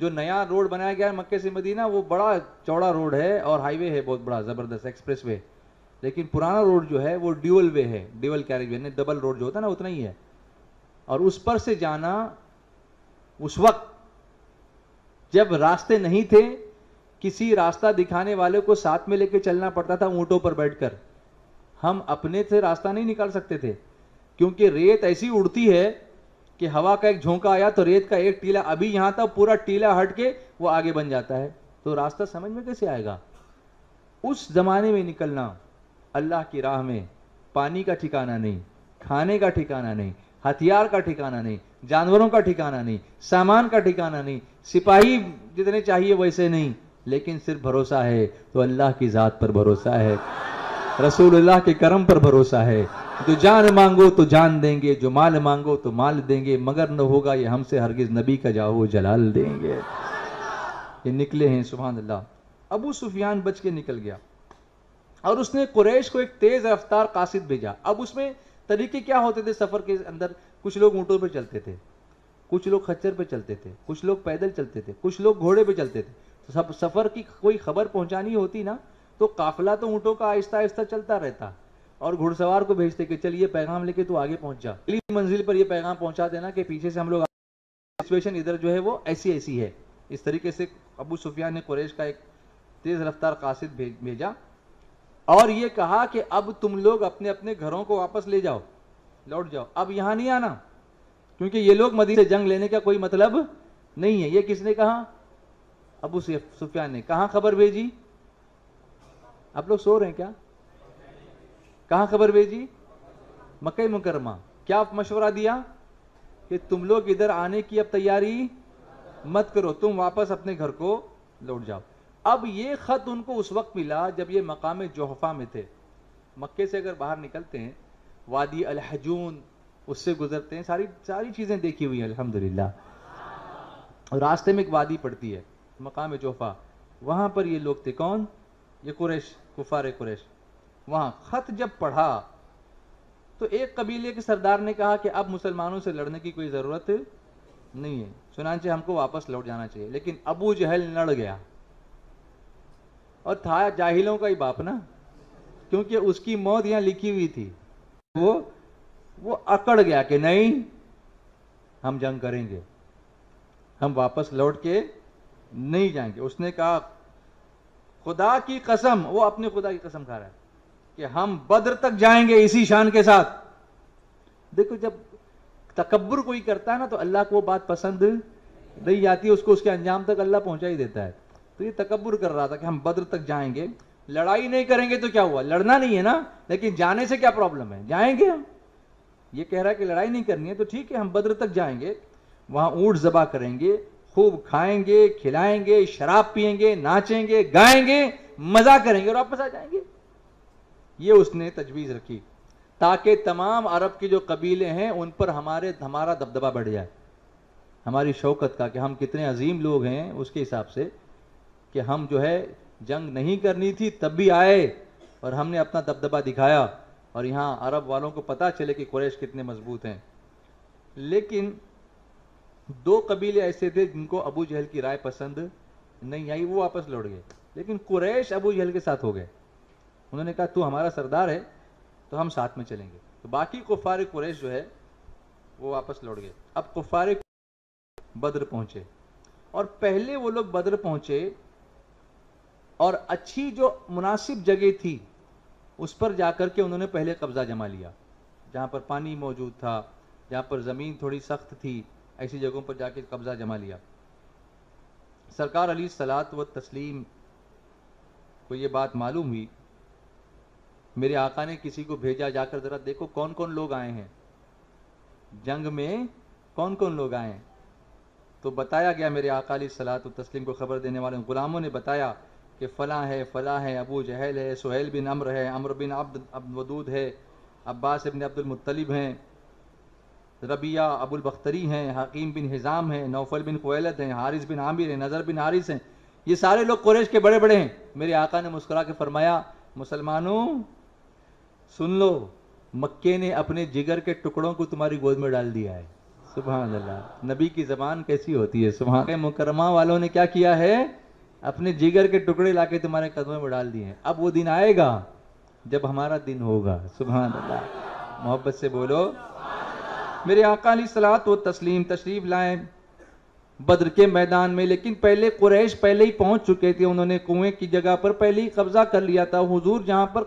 جو نیا روڈ بنایا گیا ہے مکے سے مدینہ، وہ بڑا چوڑا روڈ ہے اور ہائی وے ہے بہت بڑا زبردست ایکسپریس وے، لیکن پرانا روڈ جو ہے وہ ڈیول وے ہے، ڈیول کیریج وے، ڈبل روڈ جو ہوتا ہے نا اتنا ہی ہے۔ اور اس پر سے جانا، اس وقت جب راستے نہیں تھے، کسی راستہ دکھانے والے کو ساتھ میں لے کے چلنا پڑتا تھا اونٹوں پر بیٹھ کر۔ ہم اپنے سے راستہ نہیں نکال سکتے تھے، کیونکہ ریت ایسی اڑتی ہے کہ ہوا کا ایک جھونکا آیا تو ریت کا ایک ٹیلا ابھی یہاں تھا، پورا ٹیلا ہٹ کے وہ آگے بن جاتا ہے، تو راستہ سمجھ میں کیسے آئے گا؟ اس زمانے میں نکلنا اللہ کی راہ میں، پانی کا ٹھکانہ نہیں، کھانے کا ٹھکانہ نہیں، ہتھیار کا ٹھکانہ نہیں، جانوروں کا ٹھکانہ نہیں، سامان کا ٹھکانہ نہیں، سپاہی جتنے چاہیے ویسے نہیں، لیکن صرف بھروسہ ہے تو اللہ کی ذات پر بھروسہ ہے، رسول اللہ کے کرم پر بھروسہ ہے۔ جو جان مانگو تو جان دیں گے، جو مال مانگو تو مال دیں گے، مگر نہ ہوگا یہ ہم سے ہرگز نبی کا جاہو جلال دیں گے۔ یہ نکلے ہیں، سبحان اللہ۔ ابو سفیان بچ کے نکل گیا اور اس نے قریش کو ایک تیز رفتار قاصد بھیجا۔ اب اس میں طریقے کیا ہوتے تھے سفر کے اندر؟ کچھ لوگ اونٹوں پہ چلتے تھے، کچھ لوگ خچر پہ چلتے تھے، کچھ لوگ پیدل چلتے تھے، کچھ لوگ گھوڑے پہ چلتے تھے۔ تو سفر کی کوئی خبر پہنچانی ہوتی نا تو قافلہ تو اونٹوں کا آہستہ آہستہ چلتا رہتا، اور گھڑ سوار کو بھیجتے کہ چل یہ پیغام لے کے تو آگے پہنچ جا، اگلی منزل پر یہ پیغام پہنچا دینا کہ پیچھے سے ہم لوگ، سچویشن ادھر جو ہے وہ ایسی ایسی ہے۔ اس طریقے سے ابو سفیان نے قریش کا ایک تیز رفتار قاصد بھیجا اور یہ کہا کہ اب تم لوگ اپنے اپنے گھروں کو واپس لے جاؤ، لوٹ جاؤ، اب یہاں نہیں آنا، کیونکہ یہ لوگ مدینے سے جنگ لینے کا کوئی مطلب نہیں ہے۔ یہ کس نے کہا؟ ابو سفیان نے۔ کہاں خبر بھیجی؟ آپ لوگ سو رہے ہیں کیا؟ کہاں خبر بھیجی؟ مکہ مکرمہ۔ کیا مشورہ دیا؟ کہ تم لوگ ادھر آنے کی اب تیاری مت کرو، تم واپس اپنے گھر کو لوٹ جاؤ۔ اب یہ خط ان کو اس وقت ملا جب یہ مقام جوحفہ میں تھے۔ مکے سے اگر باہر نکلتے ہیں، وادی الحجون اس سے گزرتے ہیں، ساری چیزیں دیکھی ہوئی ہیں الحمدللہ۔ راستے میں ایک وادی پڑتی ہے مقام جوحفہ، وہاں پر یہ لوگ تھے۔ کون؟ یہ قریش، کفار قریش۔ وہاں خط جب پڑھا تو ایک قبیلے کے سردار نے کہا کہ اب مسلمانوں سے لڑنے کی کوئی ضرورت نہیں ہے، چنانچہ ہم کو واپس لوٹ جانا چاہیے۔ لیکن ابو جہل لڑ گیا، اور تھا جاہلوں کا ہی باپ نا، کیونکہ اس کی موت یہاں لکھی ہوئی تھی۔ وہ اکڑ گیا کہ نہیں، ہم جنگ کریں گے، ہم واپس لوٹ کے نہیں جائیں گے۔ اس نے کہا خدا کی قسم، وہ اپنے خدا کی قسم کھا رہا ہے کہ ہم بدر تک جائیں گے اسی شان کے ساتھ۔ دیکھو جب تکبر کوئی کرتا ہے نا تو اللہ کو وہ بات پسند نہیں آتی، اس کو اس کے انجام تک اللہ پہنچا ہی دیتا ہے۔ تو یہ تکبر کر رہا تھا کہ ہم بدر تک جائیں گے، لڑائی نہیں کریں گے تو کیا ہوا، لڑنا نہیں ہے نا، لیکن جانے سے کیا پرابلم ہے، جائیں گے ہم۔ یہ کہہ رہا ہے کہ لڑائی نہیں کرنی ہے تو ٹھیک ہے، ہم بدر تک جائیں گے، وہاں اونٹ ذبح کریں گے، خوب کھائیں گے، کھلائیں گے، شراب پیئیں گے، ناچیں گے، گائیں گے، مزہ کریں گے اور واپس آ جائیں گے۔ یہ اس نے تجویز رکھی تاکہ تمام عرب کے جو قبیلے ہیں ان پر ہمارا دبدبہ بڑھ جائے، ہماری شوکت کا، کہ ہم کتنے عظیم لوگ ہیں، اس کے حساب سے کہ ہم جو ہے جنگ نہیں کرنی تھی تب بھی آئے اور ہم نے اپنا دبدبہ دکھایا۔ اور یہاں عرب والوں کو پتا چلے کہ قریش کتنے مضبوط ہیں. لیکن 2 قبیلے ایسے تھے جن کو ابو جہل کی رائے پسند نہیں آئی, وہ واپس لوٹ گئے. لیکن قریش ابو جہل کے ساتھ ہو گئے. انہوں نے کہا تو ہمارا سردار ہے تو ہم ساتھ میں چلیں گے. تو باقی کفار قریش جو ہے وہ واپس لوٹ گئے. اب کفار بدر پہنچے, اور پہلے وہ لوگ بدر پہنچے اور اچھی جو مناسب جگہ تھی اس پر جا کر کے انہوں نے پہلے قبضہ جما لیا, جہاں پر پانی موجود تھا, جہاں پر زمین تھوڑی سخت تھی, ایسی جگہوں پر جا کے قبضہ جما لیا. سرکار علیہ الصلوۃ والتسلیم کو یہ بات معلوم ہوئی. میرے آقا نے کسی کو بھیجا, جا کر ذرا دیکھو کون کون لوگ آئے ہیں, جنگ میں کون کون لوگ آئے ہیں. تو بتایا گیا, میرے آقا علیہ الصلوۃ والتسلیم کو خبر دینے والے غلاموں نے بتایا کہ فلاں ہے, ابو جہل ہے, سہیل بن عمرو ہے, عمرو بن عبد ودود ہے, عباس بن عبد المطلب ہیں, ربیہ ابو البختری ہیں, حکیم بن حزام ہیں, نوفل بن خویلد ہیں, حارث بن عامر ہیں, نظر بن حارث ہیں. یہ سارے لوگ قریش کے بڑے بڑے ہیں. میرے آقا نے مسکرا کے فرمایا مسلمانوں سن لو, مکے نے اپنے جگر کے ٹکڑوں کو تمہاری گود میں ڈال دیا ہے. سبحان اللہ, نبی کی زبان کیسی ہوتی ہے. سبحان مکرمہ والوں نے کیا کیا ہے, اپنے جگر کے ٹکڑے لا کے تمہارے قدموں میں ڈال دیے ہیں. اب وہ دن آئے گا جب ہمارا دن ہوگا. سبحان اللہ, محبت سے بولو. میرے آقا علیہ الصلوۃ والتسلیم تشریف لائیں بدر کے میدان میں, لیکن پہلے قریش پہلے ہی پہنچ چکے تھے. انہوں نے کنویں کی جگہ پر پہلے ہی قبضہ کر لیا تھا. حضور جہاں پر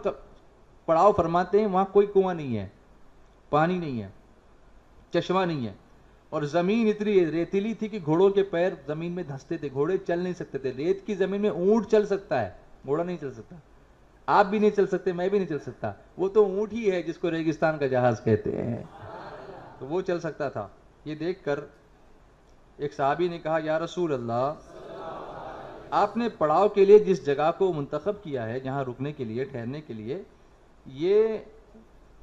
پڑاؤ فرماتے ہیں وہاں کوئی کنواں نہیں ہے, پانی نہیں ہے, چشمہ نہیں ہے, اور زمین اتنی ریتیلی تھی کہ گھوڑوں کے پیر زمین میں دھنستے تھے, گھوڑے چل نہیں سکتے تھے. ریت کی زمین میں اونٹ چل سکتا ہے, گھوڑا نہیں چل سکتا. آپ بھی نہیں چل سکتے, میں بھی نہیں چل سکتا. وہ تو اونٹ ہی ہے جس کو ریگستان کا جہاز کہتے ہیں, تو وہ چل سکتا تھا. یہ دیکھ کر ایک صحابی نے کہا یا رسول اللہ, آپ نے پڑاؤ کے لیے جس جگہ کو منتخب کیا ہے, جہاں رکنے کے لیے, ٹھہرنے کے لیے, یہ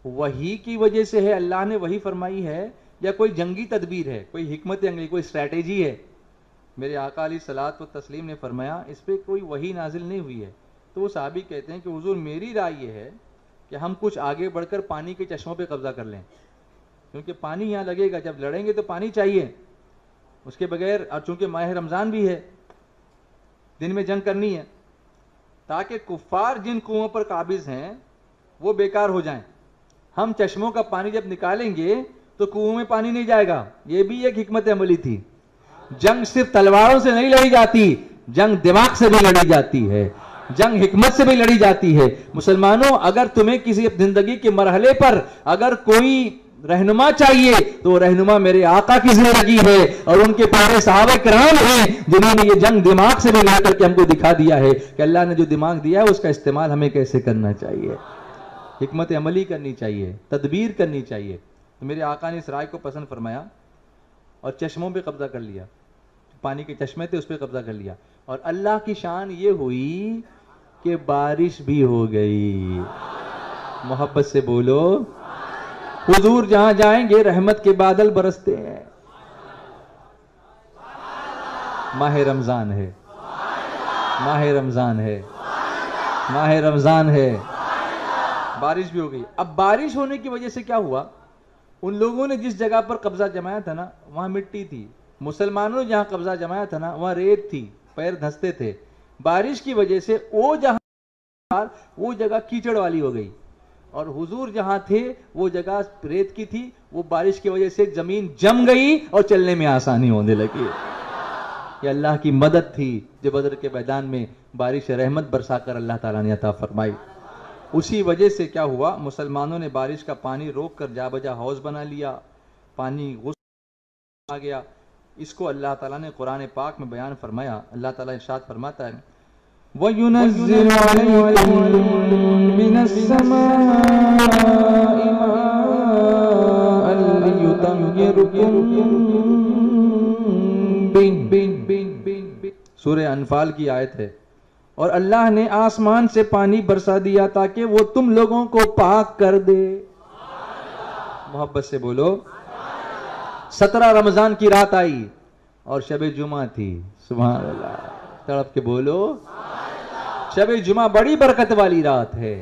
وحی کی وجہ سے ہے, اللہ نے وحی فرمائی ہے, یا کوئی جنگی تدبیر ہے, کوئی حکمت عملی, کوئی اسٹریٹجی ہے؟ میرے آقا علیہ الصلوۃ والتسلیم نے فرمایا اس پہ کوئی وحی نازل نہیں ہوئی ہے. تو وہ صحابی کہتے ہیں کہ حضور میری رائے یہ ہے کہ ہم کچھ آگے بڑھ کر پانی کے چشموں پہ قبضہ کر لیں, کیونکہ پانی یہاں لگے گا, جب لڑیں گے تو پانی چاہیے, اس کے بغیر, اور چونکہ ماہ رمضان بھی ہے, دن میں جنگ کرنی ہے, تاکہ کفار جن کنووں پر قابض ہیں وہ بیکار ہو جائیں. ہم چشموں کا پانی جب نکالیں گے تو کنووں میں پانی نہیں جائے گا. یہ بھی ایک حکمت عملی تھی. جنگ صرف تلواروں سے نہیں لڑی جاتی, جنگ دماغ سے بھی لڑی جاتی ہے, جنگ حکمت سے بھی لڑی جاتی ہے. مسلمانوں, اگر تمہیں کسی زندگی کے مرحلے پر اگر کوئی رہنما چاہیے تو رہنما میرے آقا کی زندگی ہے, اور ان کے پیارے صحابہ کرام ہیں جنہوں نے یہ جنگ دماغ سے بھی لڑ کر کے ہم کو دکھا دیا ہے کہ اللہ نے جو دماغ دیا ہے اس کا استعمال ہمیں کیسے کرنا چاہیے, حکمت عملی کرنی چاہیے, تدبیر کرنی چاہیے. تو میرے آقا نے اس رائے کو پسند فرمایا اور چشموں پہ قبضہ کر لیا, پانی کے چشمے تھے اس پہ قبضہ کر لیا. اور اللہ کی شان یہ ہوئی کہ بارش بھی ہو گئی. محبت سے بولو. حضور جہاں جائیں گے رحمت کے بادل برستے ہیں. ماہ رمضان ہے, ماہ رمضان ہے, ماہ رمضان ہے. بارش بھی ہو گئی. اب بارش ہونے کی وجہ سے کیا ہوا, ان لوگوں نے جس جگہ پر قبضہ جمایا تھا نا وہاں مٹی تھی, مسلمانوں نے جہاں قبضہ جمایا تھا نا وہاں ریت تھی, پیر دھنستے تھے. بارش کی وجہ سے وہ جگہ کیچڑ والی ہو گئی, اور حضور جہاں تھے وہ جگہ ریت کی تھی. وہ بارش کی وجہ سے زمین جم گئی اور چلنے میں آسانی ہونے لگی. یہ اللہ کی مدد تھی جو بدر کے میدان میں بارش رحمت برسا کر اللہ تعالیٰ نے عطا فرمائی. اسی وجہ سے کیا ہوا, مسلمانوں نے بارش کا پانی روک کر جا بجا حوض بنا لیا, پانی غسل آ گیا. اس کو اللہ تعالیٰ نے قرآن پاک میں بیان فرمایا. اللہ تعالیٰ ارشاد فرماتا ہے وَيُنَزِّلُ عَلَيْكُم مِّنَ السَّمَاءِ مَاءً لِّيُطَهِّرَكُم بِهِ. سورہ انفال کی آیت ہے. اور اللہ نے آسمان سے پانی برسا دیا تاکہ وہ تم لوگوں کو پاک کر دے. محبت سے بولو. 17 رمضان کی رات آئی اور شب جمعہ تھی. سبحان اللہ, تڑپ کے بولو. شب جمعہ بڑی برکت والی رات ہے.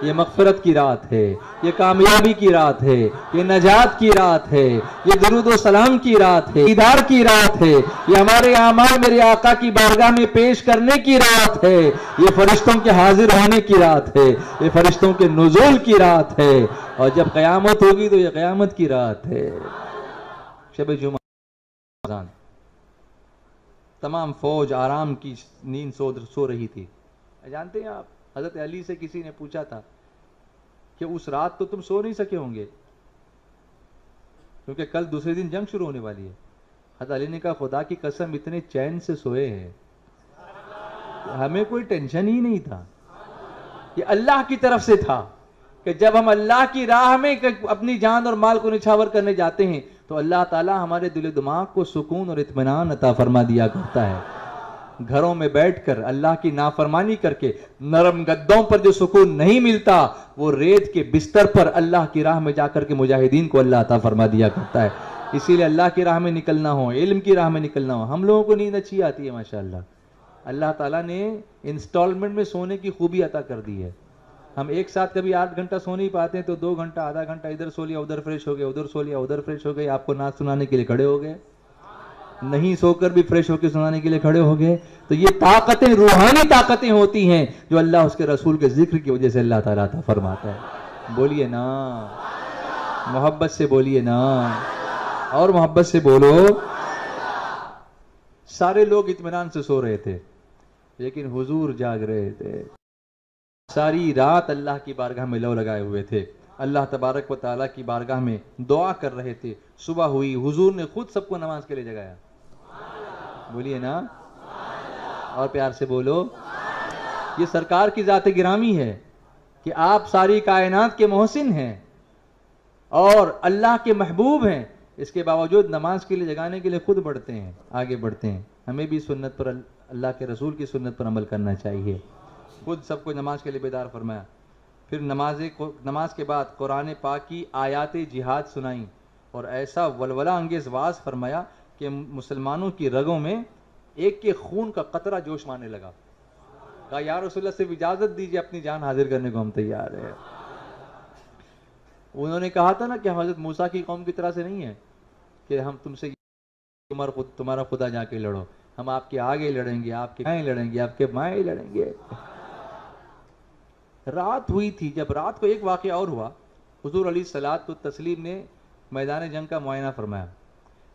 یہ مغفرت کی رات ہے، یہ کامیابی کی رات ہے، یہ نجات کی رات ہے، یہ درود و سلام کی رات ہے، دیدار کی رات ہے، یہ ہمارے اعمال میرے آقا کی بارگاہ میں پیش کرنے کی رات ہے، یہ فرشتوں کے حاضر ہونے کی رات ہے، یہ فرشتوں کے نزول کی رات ہے، اور جب قیامت ہوگی تو یہ قیامت کی رات ہے۔ شب جمعہ تمام فوج آرام کی نیند سو رہی تھی۔ جانتے ہیں آپ، حضرت علی سے کسی نے پوچھا تھا کہ اس رات تو تم سو نہیں سکے ہوں گے کیونکہ کل دوسرے دن جنگ شروع ہونے والی ہے۔ حضرت علی نے کہا خدا کی قسم اتنے چین سے سوئے ہیں، ہمیں کوئی ٹینشن ہی نہیں تھا، یہ اللہ کی طرف سے تھا کہ جب ہم اللہ کی راہ میں اپنی جان اور مال کو نچھاور کرنے جاتے ہیں تو اللہ تعالی ہمارے دل و دماغ کو سکون اور اطمینان عطا فرما دیا کرتا ہے۔ گھروں میں بیٹھ کر اللہ کی نافرمانی کر کے نرم گدوں پر جو سکون نہیں ملتا، وہ ریت کے بستر پر اللہ کی راہ میں جا کر کے مجاہدین کو اللہ عطا فرما دیا کرتا ہے۔ اسی لیے اللہ کی راہ میں نکلنا ہو، علم کی راہ میں نکلنا ہو، ہم لوگوں کو نیند اچھی آتی ہے ماشاءاللہ۔ اللہ تعالیٰ نے انسٹالمنٹ میں سونے کی خوبی عطا کر دی ہے۔ ہم ایک ساتھ کبھی 8 گھنٹہ سو نہیں پاتے ہیں تو 2 گھنٹہ آدھا گھنٹہ ادھر سو لیا ادھر فریش ہو گئے، ادھر سو لیا ادھر فریش ہو گئے، آپ کو نعت سنانے کے لیے کھڑے ہو گئے، نہیں سو کر بھی فریش ہو کے سنانے کے لیے کھڑے ہو گئے۔ تو یہ طاقتیں روحانی طاقتیں ہوتی ہیں جو اللہ اس کے رسول کے ذکر کی وجہ سے اللہ تعالیٰ عطا فرماتا ہے۔ بولیے نا، محبت سے بولیے نا، اور محبت سے بولو۔ سارے لوگ اطمینان سے سو رہے تھے لیکن حضور جاگ رہے تھے، ساری رات اللہ کی بارگاہ میں لو لگائے ہوئے تھے، اللہ تبارک و تعالیٰ کی بارگاہ میں دعا کر رہے تھے۔ صبح ہوئی، حضور نے خود سب کو نماز کے لیے جگایا۔ بولیے نا، اور پیار سے بولو۔ یہ سرکار کی ذات گرامی ہے کہ آپ ساری کائنات کے محسن ہیں اور اللہ کے محبوب ہیں، اس کے باوجود نماز کے لیے جگانے کے لیے خود بڑھتے ہیں، آگے بڑھتے ہیں۔ ہمیں بھی سنت پر، اللہ کے رسول کی سنت پر عمل کرنا چاہیے۔ خود سب کو نماز کے لیے بیدار فرمایا، پھر نماز کے بعد قرآن پاک کی آیات جہاد سنائیں اور ایسا ولولہ انگیز واز فرمایا کہ مسلمانوں کی رگوں میں ایک کے خون کا قطرہ جوش مارنے لگا۔ کہا یا رسول اللہ صرف اجازت دیجیے، اپنی جان حاضر کرنے کو ہم تیار ہیں۔ انہوں نے کہا تھا نا کہ ہم حضرت موسیٰ کی قوم کی طرح سے نہیں ہے کہ ہم تم سے تمہارا خدا جا کے لڑو، ہم آپ کے آگے لڑیں گے، آپ کے دائیں لڑیں گے، آپ کے بائیں لڑیں گے۔ رات ہوئی تھی، جب رات کو ایک واقعہ اور ہوا، حضور علیہ الصلوۃ والتسلیم نے میدان جنگ کا معائنہ فرمایا۔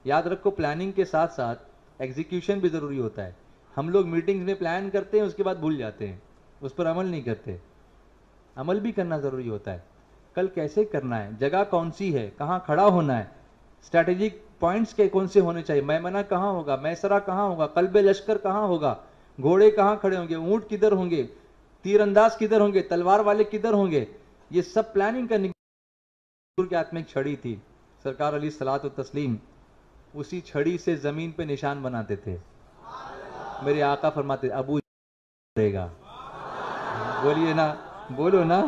یاد رکھو پلاننگ کے ساتھ ساتھ ایگزیکیوشن بھی ضروری ہوتا ہے۔ ہم لوگ میٹنگز میں پلان کرتے ہیں، اس کے بعد بھول جاتے ہیں، اس پر عمل نہیں کرتے۔ عمل بھی کرنا ضروری ہوتا ہے، کل کیسے کرنا ہے، جگہ کون سی ہے، کہاں کھڑا ہونا ہے، اسٹریٹجک پوائنٹس کے کون سے ہونے چاہیے، میمنہ کہاں ہوگا، میسرہ کہاں ہوگا، قلب لشکر کہاں ہوگا، گھوڑے کہاں کھڑے ہوں گے، اونٹ کدھر ہوں گے، تیر انداز کدھر ہوں گے، تلوار والے کدھر ہوں گے، یہ سب پلاننگ کرنے کے ہاتھ میں ایک چھڑی تھی۔ سرکار علیہ الصلوۃ والتسلیم اسی چھڑی سے زمین پہ نشان بناتے تھے۔ میرے آقا فرماتے ابو رہے گا، بولیے نا، بولو نا،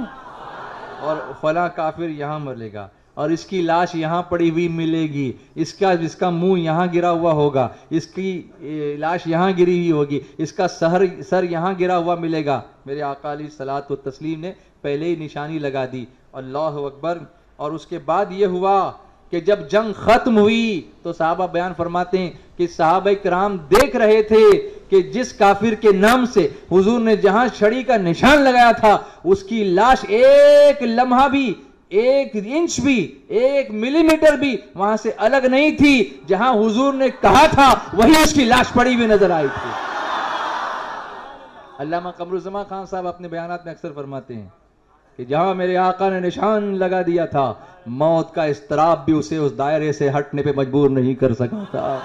اور فلاں کافر یہاں مرے گا، اور اس کی لاش یہاں پڑی ہوئی ملے گی، اس کا منہ یہاں گرا ہوا ہوگا، اس کی لاش یہاں گری ہوئی ہوگی، اس کا سر یہاں گرا ہوا ملے گا۔ میرے آقا علیہ الصلوۃ والتسلیم نے پہلے ہی نشانی لگا دی، اللہ اکبر۔ اور اس کے بعد یہ ہوا کہ جب جنگ ختم ہوئی تو صحابہ بیان فرماتے ہیں کہ صحابہ کرام دیکھ رہے تھے کہ جس کافر کے نام سے حضور نے جہاں چھڑی کا نشان لگایا تھا اس کی لاش ایک لمحہ بھی، 1 انچ بھی، 1 ملی میٹر بھی وہاں سے الگ نہیں تھی۔ جہاں حضور نے کہا تھا وہی اس کی لاش پڑی ہوئی نظر آئی تھی۔ علامہ قمر الزمان خان صاحب اپنے بیانات میں اکثر فرماتے ہیں کہ جہاں میرے آقا نے نشان لگا دیا تھا موت کا اضطراب بھی اسے اس دائرے سے ہٹنے پہ مجبور نہیں کر سکا تھا،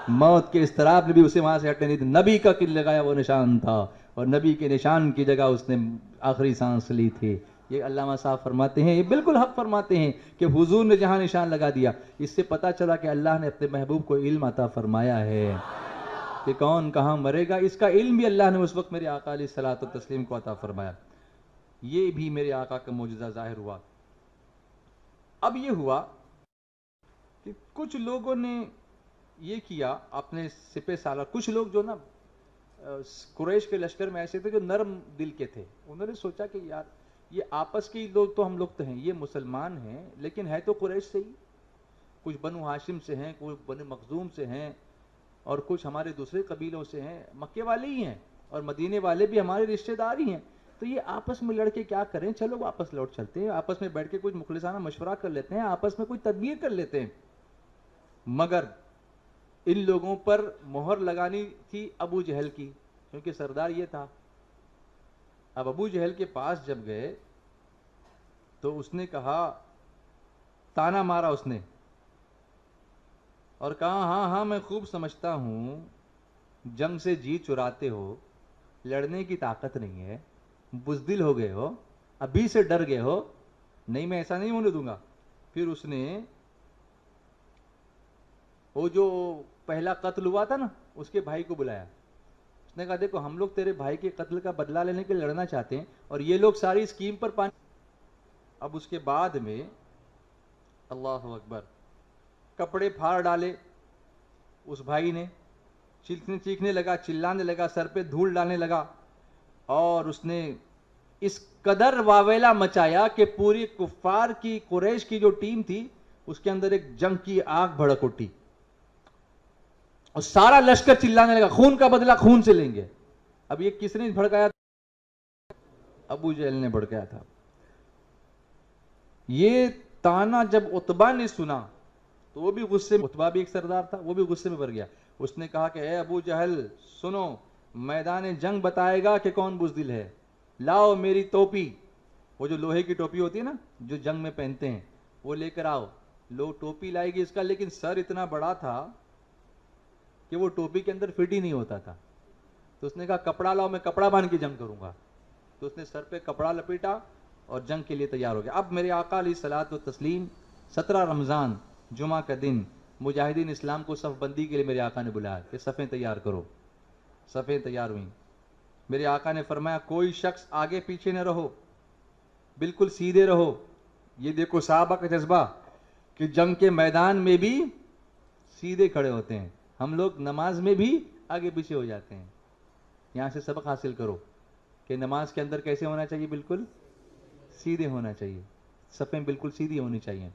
موت کے اضطراب نے بھی اسے وہاں سے ہٹنے نہیں دیا۔ نبی کا لگایا وہ نشان تھا اور نبی کے نشان کی جگہ اس نے آخری سانس لی تھی۔ یہ علامہ صاحب فرماتے ہیں، یہ بالکل حق فرماتے ہیں کہ حضور نے جہاں نشان لگا دیا، اس سے پتہ چلا کہ اللہ نے اپنے محبوب کو علم عطا فرمایا ہے کہ کون کہاں مرے گا۔ اس کا علم بھی اللہ نے اس وقت میرے آقا علیہ الصلوۃ والتسلیم کو عطا فرمایا۔ یہ بھی میرے آقا کا معجزہ ظاہر ہوا۔ اب یہ ہوا کہ کچھ لوگوں نے یہ کیا اپنے سپہ سالار، کچھ لوگ جو نا قریش کے لشکر میں ایسے تھے جو نرم دل کے تھے، انہوں نے سوچا کہ یار یہ آپس کے لوگ تو ہم لوگ تو ہیں، یہ مسلمان ہیں لیکن ہے تو قریش سے ہی، کچھ بنو ہاشم سے ہیں، کچھ بنو مخزوم سے ہیں، اور کچھ ہمارے دوسرے قبیلوں سے ہیں، مکے والے ہی ہیں، اور مدینے والے بھی ہمارے رشتہ دار ہی ہیں. تو یہ آپس میں لڑ کے کیا کریں، چلو واپس لوٹ چلتے ہیں، آپس میں بیٹھ کے کچھ مخلصانہ مشورہ کر لیتے ہیں، آپس میں کوئی تدبیر کر لیتے ہیں. مگر ان لوگوں پر مہر لگانی تھی ابو جہل کی، کیونکہ سردار یہ تھا. اب ابو جہل کے پاس جب گئے تو اس نے کہا، تانا مارا اس نے اور کہا ہاں ہاں میں خوب سمجھتا ہوں جنگ سے جی چراتے ہو، لڑنے کی طاقت نہیں ہے، بزدل ہو گئے ہو، ابھی سے ڈر گئے ہو، نہیں میں ایسا نہیں ہونے دوں گا. پھر اس نے وہ جو پہلا قتل ہوا تھا نا اس کے بھائی کو بلایا. اس نے کہا دیکھو ہم لوگ تیرے بھائی کے قتل کا بدلہ لینے کے لیے لڑنا چاہتے ہیں اور یہ لوگ ساری اسکیم پر پانی. اب اس کے بعد میں اللہ اکبر کپڑے پھاڑ ڈالے اس بھائی نے، چیخنے لگا، چلانے لگا، سر پہ دھول ڈالنے لگا، اور اس نے اس قدر واویلا مچایا کہ پوری کفار کی قریش کی جو ٹیم تھی اس کے اندر ایک جنگ کی آگ بھڑک اٹھی اور سارا لشکر چلانے لگا خون کا بدلہ خون سے لیں گے. اب یہ کس نے بھڑکایا تھا؟ ابو جہل نے بھڑکایا تھا. یہ تانا جب عتبہ نے سنا تو وہ بھی غصے میں، عتبہ بھی ایک سردار تھا، وہ بھی غصے میں بھر گیا. اس نے کہا کہ اے ابو جہل سنو، میدان جنگ بتائے گا کہ کون بزدل ہے. لاؤ میری ٹوپی، وہ جو لوہے کی ٹوپی ہوتی ہے نا جو جنگ میں پہنتے ہیں، وہ لے کر آؤ. لو ٹوپی لائے گی اس کا، لیکن سر اتنا بڑا تھا کہ وہ ٹوپی کے اندر فٹ ہی نہیں ہوتا تھا. تو اس نے کہا کپڑا لاؤ، میں کپڑا باندھ کے جنگ کروں گا. تو اس نے سر پہ کپڑا لپیٹا اور جنگ کے لیے تیار ہو گیا. اب میرے آقا علیہ الصلوۃ والتسلیم 17 رمضان جمعہ کا دن مجاہدین اسلام کو صف بندی کے لیے میرے آقا نے بلایا کہ صفیں تیار کرو. صفیں تیار ہوئیں. میرے آقا نے فرمایا کوئی شخص آگے پیچھے نہ رہو، بالکل سیدھے رہو. یہ دیکھو صحابہ کا جذبہ کہ جنگ کے میدان میں بھی سیدھے کھڑے ہوتے ہیں. ہم لوگ نماز میں بھی آگے پیچھے ہو جاتے ہیں. یہاں سے سبق حاصل کرو کہ نماز کے اندر کیسے ہونا چاہیے، بالکل سیدھے ہونا چاہیے، صفیں بالکل سیدھی ہونی چاہیے.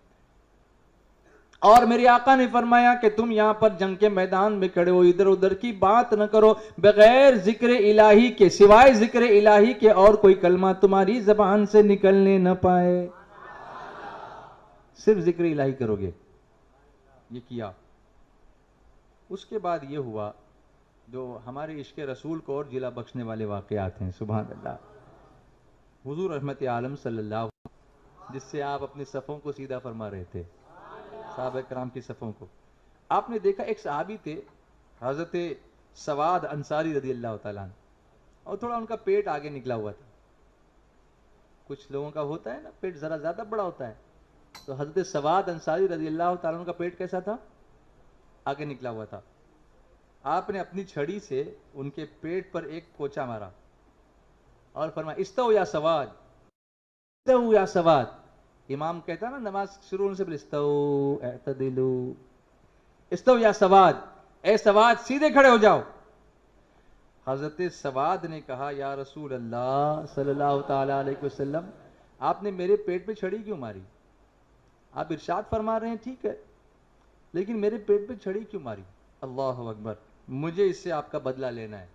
اور میرے آقا نے فرمایا کہ تم یہاں پر جنگ کے میدان میں کھڑے ہو، ادھر ادھر کی بات نہ کرو، بغیر ذکر الہی کے، سوائے ذکر الہی کے اور کوئی کلمہ تمہاری زبان سے نکلنے نہ پائے. صرف ذکر الہی کرو گے. یہ کیا. اس کے بعد یہ ہوا جو ہمارے عشق رسول کو اور جلا بخشنے والے واقعات ہیں. سبحان اللہ. حضور رحمت عالم صلی اللہ علیہ وسلم، جس سے آپ اپنے صفوں کو سیدھا فرما رہے تھے، صحابہ کرام کی صفوں کو، آپ نے دیکھا ایک صحابی تھے حضرت سواد انصاری رضی اللہ تعالیٰ عنہ، اور تھوڑا ان کا پیٹ آگے نکلا ہوا تھا. کچھ لوگوں کا ہوتا ہے نا پیٹ ذرا زیادہ بڑا ہوتا ہے. تو حضرت سواد انصاری رضی اللہ تعالیٰ عنہ کا پیٹ کیسا تھا؟ آگے نکلا ہوا تھا. آپ نے اپنی چھڑی سے ان کے پیٹ پر ایک پوچھا مارا اور فرمایا استو یا سواد، استو یا سواد. امام کہتا نا نماز شروع ہونے سے پہلے استو اعتدلو، استو یا سواد، اے سواد سیدھے کھڑے ہو جاؤ. حضرت سواد نے کہا یا رسول اللہ صلی اللہ تعالی علیہ وسلم، آپ نے میرے پیٹ پہ چھڑی کیوں ماری؟ آپ ارشاد فرما رہے ہیں ٹھیک ہے، لیکن میرے پیٹ پہ چھڑی کیوں ماری؟ اللہ اکبر. مجھے اس سے آپ کا بدلہ لینا ہے.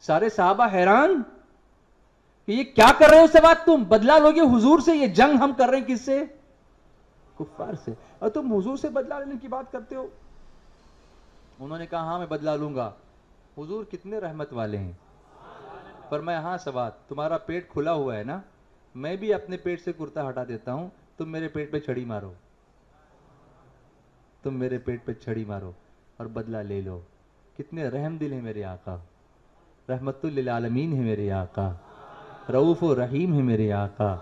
سارے صحابہ حیران کہ یہ کیا کر رہے ہو سواد، تم بدلہ لوگے حضور سے؟ یہ جنگ ہم کر رہے ہیں کس سے؟ کفار سے، اور تم حضور سے بدلہ لینے کی بات کرتے ہو. انہوں نے کہا ہاں میں بدلہ لوں گا. حضور کتنے رحمت والے ہیں. فرمایا ہاں سواد تمہارا پیٹ کھلا ہوا ہے نا، میں بھی اپنے پیٹ سے کرتا ہٹا دیتا ہوں، تم میرے پیٹ پہ چھڑی مارو، تم میرے پیٹ پہ چھڑی مارو اور بدلہ لے لو. کتنے رحم دل ہیں میرے آقا، رحمت للعالمین ہے میرے آقا، رؤوف و رحیم ہے میرے آقا.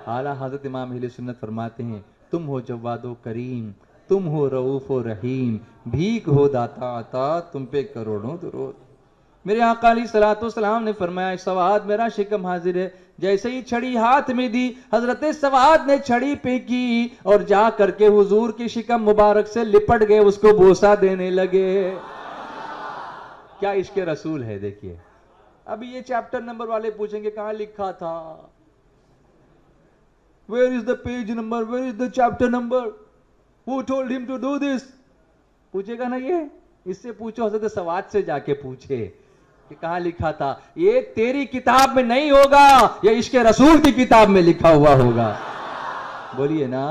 اعلیٰ حضرت امام اہل سنت فرماتے ہیں تم ہو جواد و کریم، تم ہو رؤوف و رحیم، بھیک ہو داتا عطا، تم پہ کروڑوں درود. میرے آقا علیہ الصلوۃ والسلام نے فرمایا سواد میرا شکم حاضر ہے. جیسے ہی چھڑی ہاتھ میں دی، حضرت سواد نے چھڑی پھینکی اور جا کر کے حضور کی شکم مبارک سے لپٹ گئے، اس کو بوسہ دینے لگے. کیا عشق رسول ہے دیکھیے. ابھی یہ چیپٹر نمبر والے پوچھیں گے کہاں لکھا تھا, where is the page number, where is the chapter number, who told him to do this, پوچھے گا نا یہ. اس سے پوچھو حضرت سواد سے جا کے پوچھے کہ کہاں لکھا تھا. یہ تیری کتاب میں نہیں ہوگا, یہ عشق رسول کی کتاب میں لکھا ہوا ہوگا. بولیے نا,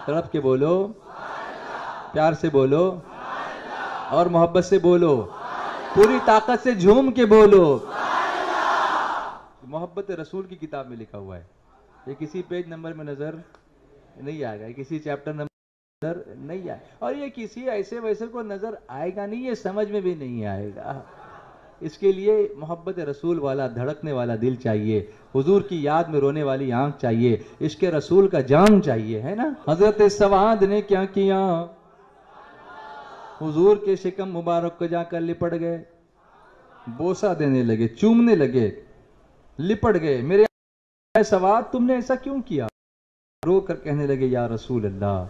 تڑپ کے بولو, پیار سے بولو اور محبت سے بولو, پوری طاقت سے جھوم کے بولو. محبت رسول کی کتاب میں لکھا ہوا ہے. یہ کسی پیج نمبر میں نظر نہیں آئے گا, کسی چیپٹر نمبر نظر نہیں آئے, اور یہ کسی ایسے ویسے کو نظر آئے گا نہیں, یہ سمجھ میں بھی نہیں آئے گا. اس کے لیے محبت رسول والا دھڑکنے والا دل چاہیے, حضور کی یاد میں رونے والی آنکھ چاہیے, عشق رسول کا جام چاہیے, ہے نا. حضرت سواد نے کیا کیا, حضور کے شکم مبارک کو جا کر لپٹ گئے, بوسہ دینے لگے, چومنے لگے, لپٹ گئے. میرے سواد تم نے ایسا کیوں کیا؟ رو کر کہنے لگے یا رسول اللہ,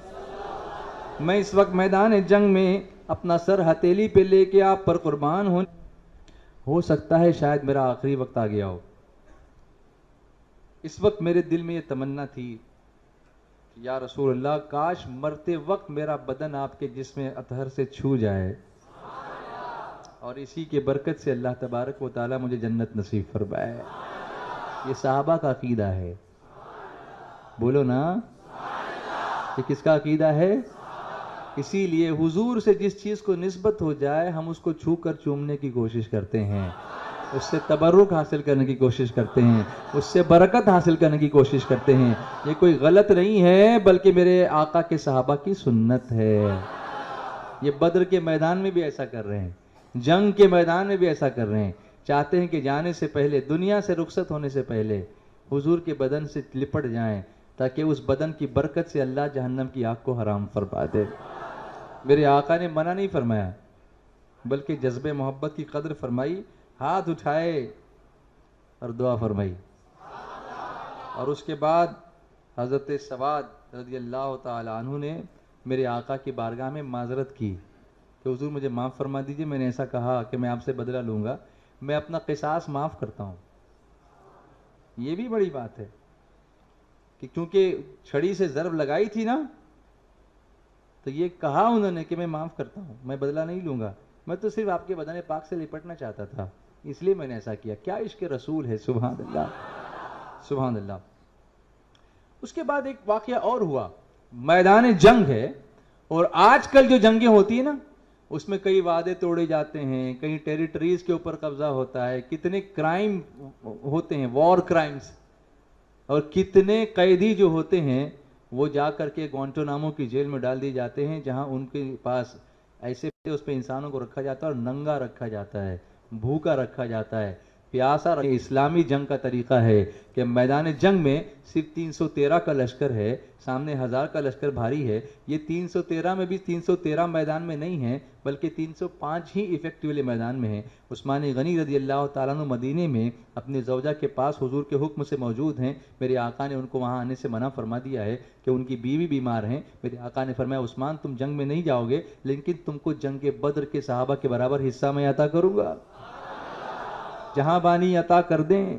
میں اس وقت میدان جنگ میں اپنا سر ہتھیلی پہ لے کے آپ پر قربان ہو سکتا ہے شاید میرا آخری وقت آ گیا ہو. اس وقت میرے دل میں یہ تمنا تھی یا رسول اللہ کاش مرتے وقت میرا بدن آپ کے جسم اطہر سے چھو جائے, اور اسی کے برکت سے اللہ تبارک و تعالی مجھے جنت نصیب فرمائے. یہ صحابہ کا عقیدہ ہے, بولو نا, یہ کس کا عقیدہ ہے؟ اسی لیے حضور سے جس چیز کو نسبت ہو جائے ہم اس کو چھو کر چومنے کی کوشش کرتے ہیں, اس سے تبرک حاصل کرنے کی کوشش کرتے ہیں, اس سے برکت حاصل کرنے کی کوشش کرتے ہیں. یہ کوئی غلط نہیں ہے بلکہ میرے آقا کے صحابہ کی سنت ہے. یہ بدر کے میدان میں بھی ایسا کر رہے ہیں, جنگ کے میدان میں بھی ایسا کر رہے ہیں. چاہتے ہیں کہ جانے سے پہلے, دنیا سے رخصت ہونے سے پہلے حضور کے بدن سے لپٹ جائیں تاکہ اس بدن کی برکت سے اللہ جہنم کی آگ کو حرام فرما دے. میرے آقا نے منع نہیں فرمایا بلکہ جذبے محبت کی قدر فرمائی, ہاتھ اٹھائے اور دعا فرمائی. اور اس کے بعد حضرت سواد رضی اللہ تعالی عنہ نے میرے آقا کی بارگاہ میں معذرت کی کہ حضور مجھے معاف فرما دیجئے, میں نے ایسا کہا کہ میں آپ سے بدلہ لوں گا, میں اپنا قصاص معاف کرتا ہوں. یہ بھی بڑی بات ہے کہ کیونکہ چھڑی سے ضرب لگائی تھی نا, تو یہ کہا انہوں نے کہ میں معاف کرتا ہوں, میں بدلہ نہیں لوں گا, میں تو صرف آپ کے بدن پاک سے لپٹنا چاہتا تھا, اس لیے میں نے ایسا کیا. کیا عشق رسول ہے, سبحان اللہ, سبحان اللہ. اس کے بعد ایک واقعہ اور ہوا, میدان جنگ ہے, اور آج کل جو جنگیں ہوتی ہیں نا اس میں کئی وعدے توڑے جاتے ہیں, کئی ٹیریٹریز کے اوپر قبضہ ہوتا ہے, کتنے کرائم ہوتے ہیں, وار کرائمز, اور کتنے قیدی جو ہوتے ہیں وہ جا کر کے گوانٹانامو کی جیل میں ڈال دیے جاتے ہیں, جہاں ان کے پاس ایسے اس پہ انسانوں کو رکھا جاتا ہے اور ننگا رکھا جاتا ہے, بھوکا رکھا جاتا ہے, پیاسا. اسلامی جنگ کا طریقہ ہے کہ میدان جنگ میں صرف 313 کا لشکر ہے, سامنے 1000 کا لشکر بھاری ہے. یہ 313 میں بھی 313 میدان میں نہیں ہے بلکہ 305 ہی ایفیکٹیولی میدان میں ہیں. عثمان غنی رضی اللہ تعالیٰ عنہ مدینے میں اپنے زوجہ کے پاس حضور کے حکم سے موجود ہیں. میرے آقا نے ان کو وہاں آنے سے منع فرما دیا ہے کہ ان کی بیوی بیمار ہیں. میرے آقا نے فرمایا عثمان تم جنگ میں نہیں جاؤ گے لیکن تم کو جنگ بدر کے صحابہ کے برابر حصہ میں عطا کروں گا, جہاں بانی عطا کر دیں,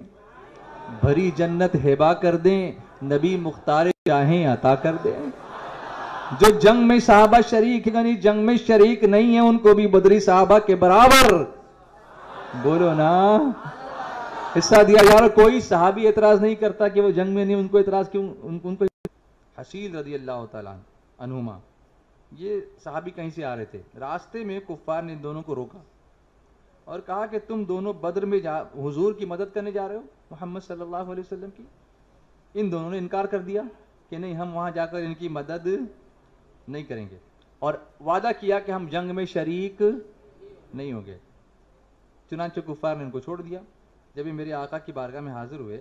بھری جنت ہبا کر دیں, نبی مختار چاہیں عطا کر دیں. جو جنگ میں صحابہ شریک یعنی جنگ میں شریک نہیں ہیں ان کو بھی بدری صحابہ کے برابر, بولو نا, حصہ دیا جا. کوئی صحابی اعتراض نہیں کرتا کہ وہ جنگ میں نہیں, ان کو اعتراض کیوں؟ ان کو حسین رضی اللہ تعالیٰ عنہما, یہ صحابی کہیں سے آ رہے تھے, راستے میں کفار نے دونوں کو روکا اور کہا کہ تم دونوں بدر میں حضور کی مدد کرنے جا رہے ہو, محمد صلی اللہ علیہ وسلم کی. ان دونوں نے انکار کر دیا کہ نہیں, ہم وہاں جا کر ان کی مدد نہیں کریں گے, اور وعدہ کیا کہ ہم جنگ میں شریک نہیں ہوں گے. چنانچہ کفار نے ان کو چھوڑ دیا. جب یہ میرے آقا کی بارگاہ میں حاضر ہوئے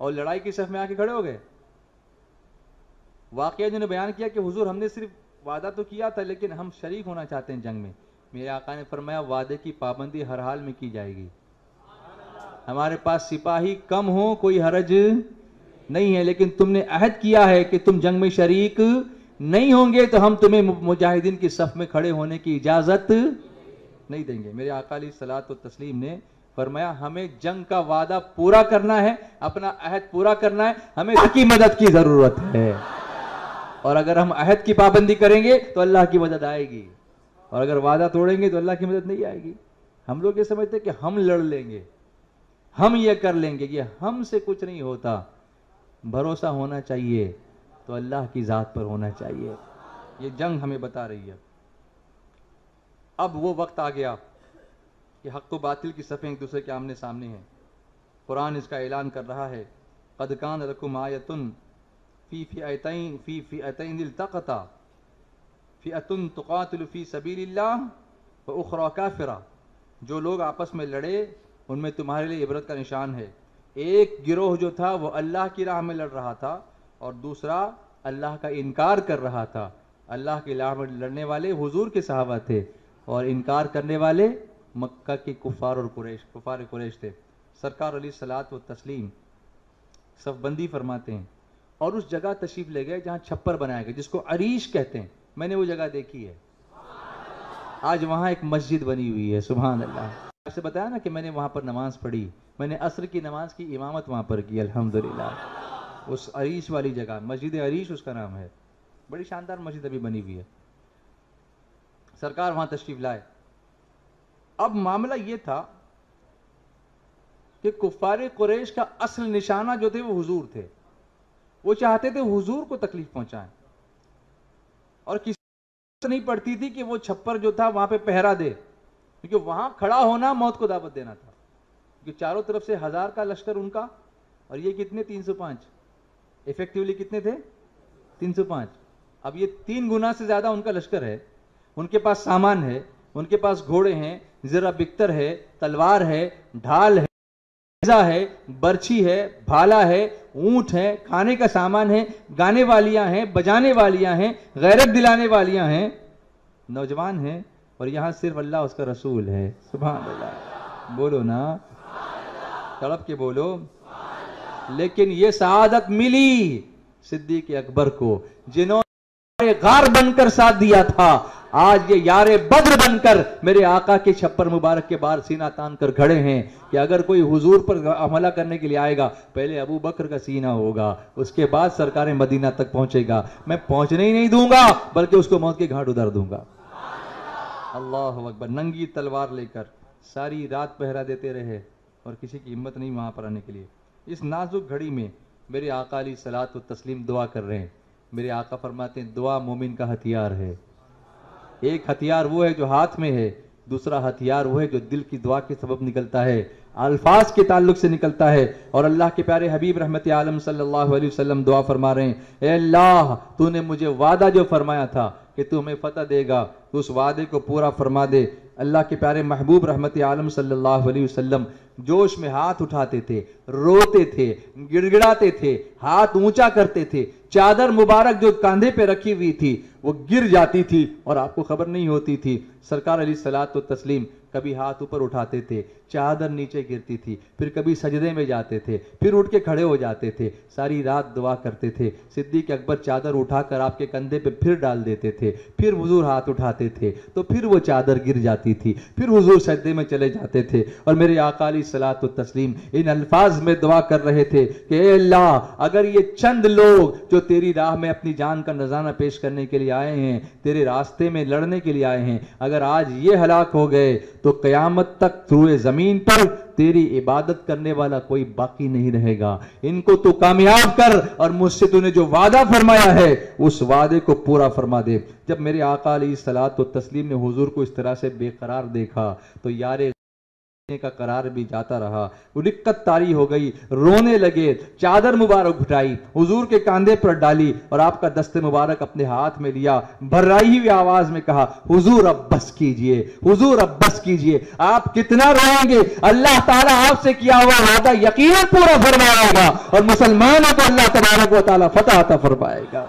اور لڑائی کی صف میں آ کے کھڑے ہو گئے, واقعہ جنہوں نے بیان کیا کہ حضور ہم نے صرف وعدہ تو کیا تھا لیکن ہم شریک ہونا چاہتے ہیں جنگ میں. میرے آقا نے فرمایا وعدے کی پابندی ہر حال میں کی جائے گی. ہمارے پاس سپاہی کم ہو کوئی حرج نہیں ہے, لیکن تم نے عہد کیا ہے کہ تم جنگ میں شریک نہیں ہوں گے تو ہم تمہیں مجاہدین کی صف میں کھڑے ہونے کی اجازت نہیں دیں گے. میرے آقا علیہ الصلوۃ والتسلیم نے فرمایا ہمیں جنگ کا وعدہ پورا کرنا ہے, اپنا عہد پورا کرنا ہے, ہمیں اللہ کی مدد کی ضرورت ہے. اور اگر ہم عہد کی پابندی کریں گے تو اللہ کی مدد آئے گی, اور اگر وعدہ توڑیں گے تو اللہ کی مدد نہیں آئے گی. ہم لوگ یہ سمجھتے کہ ہم لڑ لیں گے, ہم یہ کر لیں گے, یہ ہم سے کچھ نہیں ہوتا. بھروسہ ہونا چاہیے تو اللہ کی ذات پر ہونا چاہیے. یہ جنگ ہمیں بتا رہی ہے. اب وہ وقت آ گیا کہ حق و باطل کی صفیں ایک دوسرے کے آمنے سامنے ہیں. قرآن اس کا اعلان کر رہا ہے, قد کان لکم آیۃ فی فئتین التقطا فئۃ تقاتل فی سبیل اللہ واخری کافرہ. جو لوگ آپس میں لڑے ان میں تمہارے لیے عبرت کا نشان ہے. ایک گروہ جو تھا وہ اللہ کی راہ میں لڑ رہا تھا, اور دوسرا اللہ کا انکار کر رہا تھا. اللہ کی راہ میں لڑنے والے حضور کے صحابہ تھے, اور انکار کرنے والے مکہ کے کفار قریش تھے. سرکار علیہ الصلوۃ والتسلیم صف بندی فرماتے ہیں اور اس جگہ تشریف لے گئے جہاں چھپر بنایا گیا, جس کو عریش کہتے ہیں. میں نے وہ جگہ دیکھی ہے, آج وہاں ایک مسجد بنی ہوئی ہے. سبحان اللہ. آپ سے بتایا نا کہ میں نے وہاں پر نماز پڑھی, میں نے عصر کی نماز کی امامت وہاں پر کی الحمدللہ. اس عریش والی جگہ, مسجد عریش اس کا نام ہے, بڑی شاندار مسجد ابھی بنی ہوئی ہے. سرکار وہاں تشریف لائے. اب معاملہ یہ تھا کہ کفار قریش کا اصل نشانہ جو تھے وہ حضور تھے. وہ چاہتے تھے حضور کو تکلیف پہنچائیں, اور کسی کو نہیں پڑتی تھی کہ وہ چھپر جو تھا وہاں پہ پہرا دے, کیونکہ وہاں کھڑا ہونا موت کو دعوت دینا تھا. کیونکہ چاروں طرف سے 1000 کا لشکر ان کا, اور یہ کتنے 305, ایفیکٹیولی کتنے تھے 305. اب یہ 3 گنا سے زیادہ ان کا لشکر ہے. ان کے پاس سامان ہے, ان کے پاس گھوڑے ہیں, زرہ بکتر ہے, تلوار ہے, ڈھال ہے, نیزہ ہے, برچھی ہے, بھالا ہے, اونٹ ہے, کھانے کا سامان ہے, گانے والیاں ہیں, بجانے والیاں ہیں, غیرت دلانے والیاں ہیں, نوجوان ہیں, اور یہاں صرف اللہ اس کا رسول ہے. سبحان اللہ. بولو نا, تڑپ کے بولو. لیکن یہ سعادت ملی صدیق اکبر کو, جنہوں نے غار بن کر ساتھ دیا تھا. آج یہ یار بدر بن کر میرے آقا کے چھپر مبارک کے باہر سینہ تان کر کھڑے ہیں کہ اگر کوئی حضور پر حملہ کرنے کے لیے آئے گا, پہلے ابو بکر کا سینہ ہوگا, اس کے بعد سرکار مدینہ تک پہنچے گا. میں پہنچنے ہی نہیں دوں گا, بلکہ اس کو موت کے گھاٹ اتار دوں گا. اللہ اکبر. ننگی تلوار لے کر ساری رات پہرا دیتے رہے, اور کسی کی ہمت نہیں وہاں پر آنے کے لیے. اس نازک گھڑی میں میرے آقا علیہ الصلوۃ والتسلیم دعا کر رہے ہیں. میرے آقا فرماتے ہیں دعا مومن کا ہتھیار ہے. ایک ہتھیار وہ ہے جو ہاتھ میں ہے, دوسرا ہتھیار وہ ہے جو دل کی دعا کے سبب نکلتا ہے, الفاظ کے تعلق سے نکلتا ہے. اور اللہ کے پیارے حبیب رحمت عالم صلی اللہ علیہ وسلم دعا فرما رہے ہیں, اے اللہ تو نے مجھے وعدہ جو فرمایا تھا کہ تو ہمیں فتح دے گا, تو اس وعدے کو پورا فرما دے. اللہ کے پیارے محبوب رحمت عالم صلی اللہ علیہ وسلم جوش میں ہاتھ اٹھاتے تھے, روتے تھے, گڑگڑاتے تھے, ہاتھ اونچا کرتے تھے. چادر مبارک جو کاندھے پہ رکھی ہوئی تھی وہ گر جاتی تھی اور آپ کو خبر نہیں ہوتی تھی. سرکار علیہ الصلوۃ والتسلیم کبھی ہاتھ اوپر اٹھاتے تھے, چادر نیچے گرتی تھی, پھر کبھی سجدے میں جاتے تھے, پھر اٹھ کے کھڑے ہو جاتے تھے, ساری رات دعا کرتے تھے. صدیق اکبر چادر اٹھا کر آپ کے کندھے پہ پھر ڈال دیتے تھے, پھر حضور ہاتھ اٹھاتے تھے تو پھر وہ چادر گر جاتی تھی, پھر حضور سجدے میں چلے جاتے تھے. اور میرے آقا علیہ الصلوۃ والتسلیم ان الفاظ میں دعا کر رہے تھے کہ اے اللہ اگر یہ چند لوگ جو تیری راہ میں اپنی جان کا نذرانہ پیش کرنے کے لیے آئے ہیں, تیرے راستے میں لڑنے کے لیے آئے ہیں, اگر آج یہ ہلاک ہو گئے تو قیامت تک روئے زمین پر تیری عبادت کرنے والا کوئی باقی نہیں رہے گا. ان کو تو کامیاب کر, اور مجھ سے تو نے جو وعدہ فرمایا ہے اس وعدے کو پورا فرما دے. جب میرے آقا علیہ الصلوۃ والتسلیم نے حضور کو اس طرح سے بے قرار دیکھا تو یار کا قرار بھی جاتا رہا. وہ دقت طاری ہو گئی, رونے لگے, چادر مبارک اٹھائی, حضور کے کاندھے پر ڈالی اور آپ کا دست مبارک اپنے ہاتھ میں لیا, بھرائی ہوئی آواز میں کہا حضور اب بس کیجئے, حضور اب بس کیجئے. آپ کتنا روئیں گے, اللہ تعالیٰ آپ سے کیا ہوا وعدہ یقیناً پورا فرمائے گا, اور مسلمانوں کو اللہ تبارک و تعالیٰ فتح عطا فرمائے گا.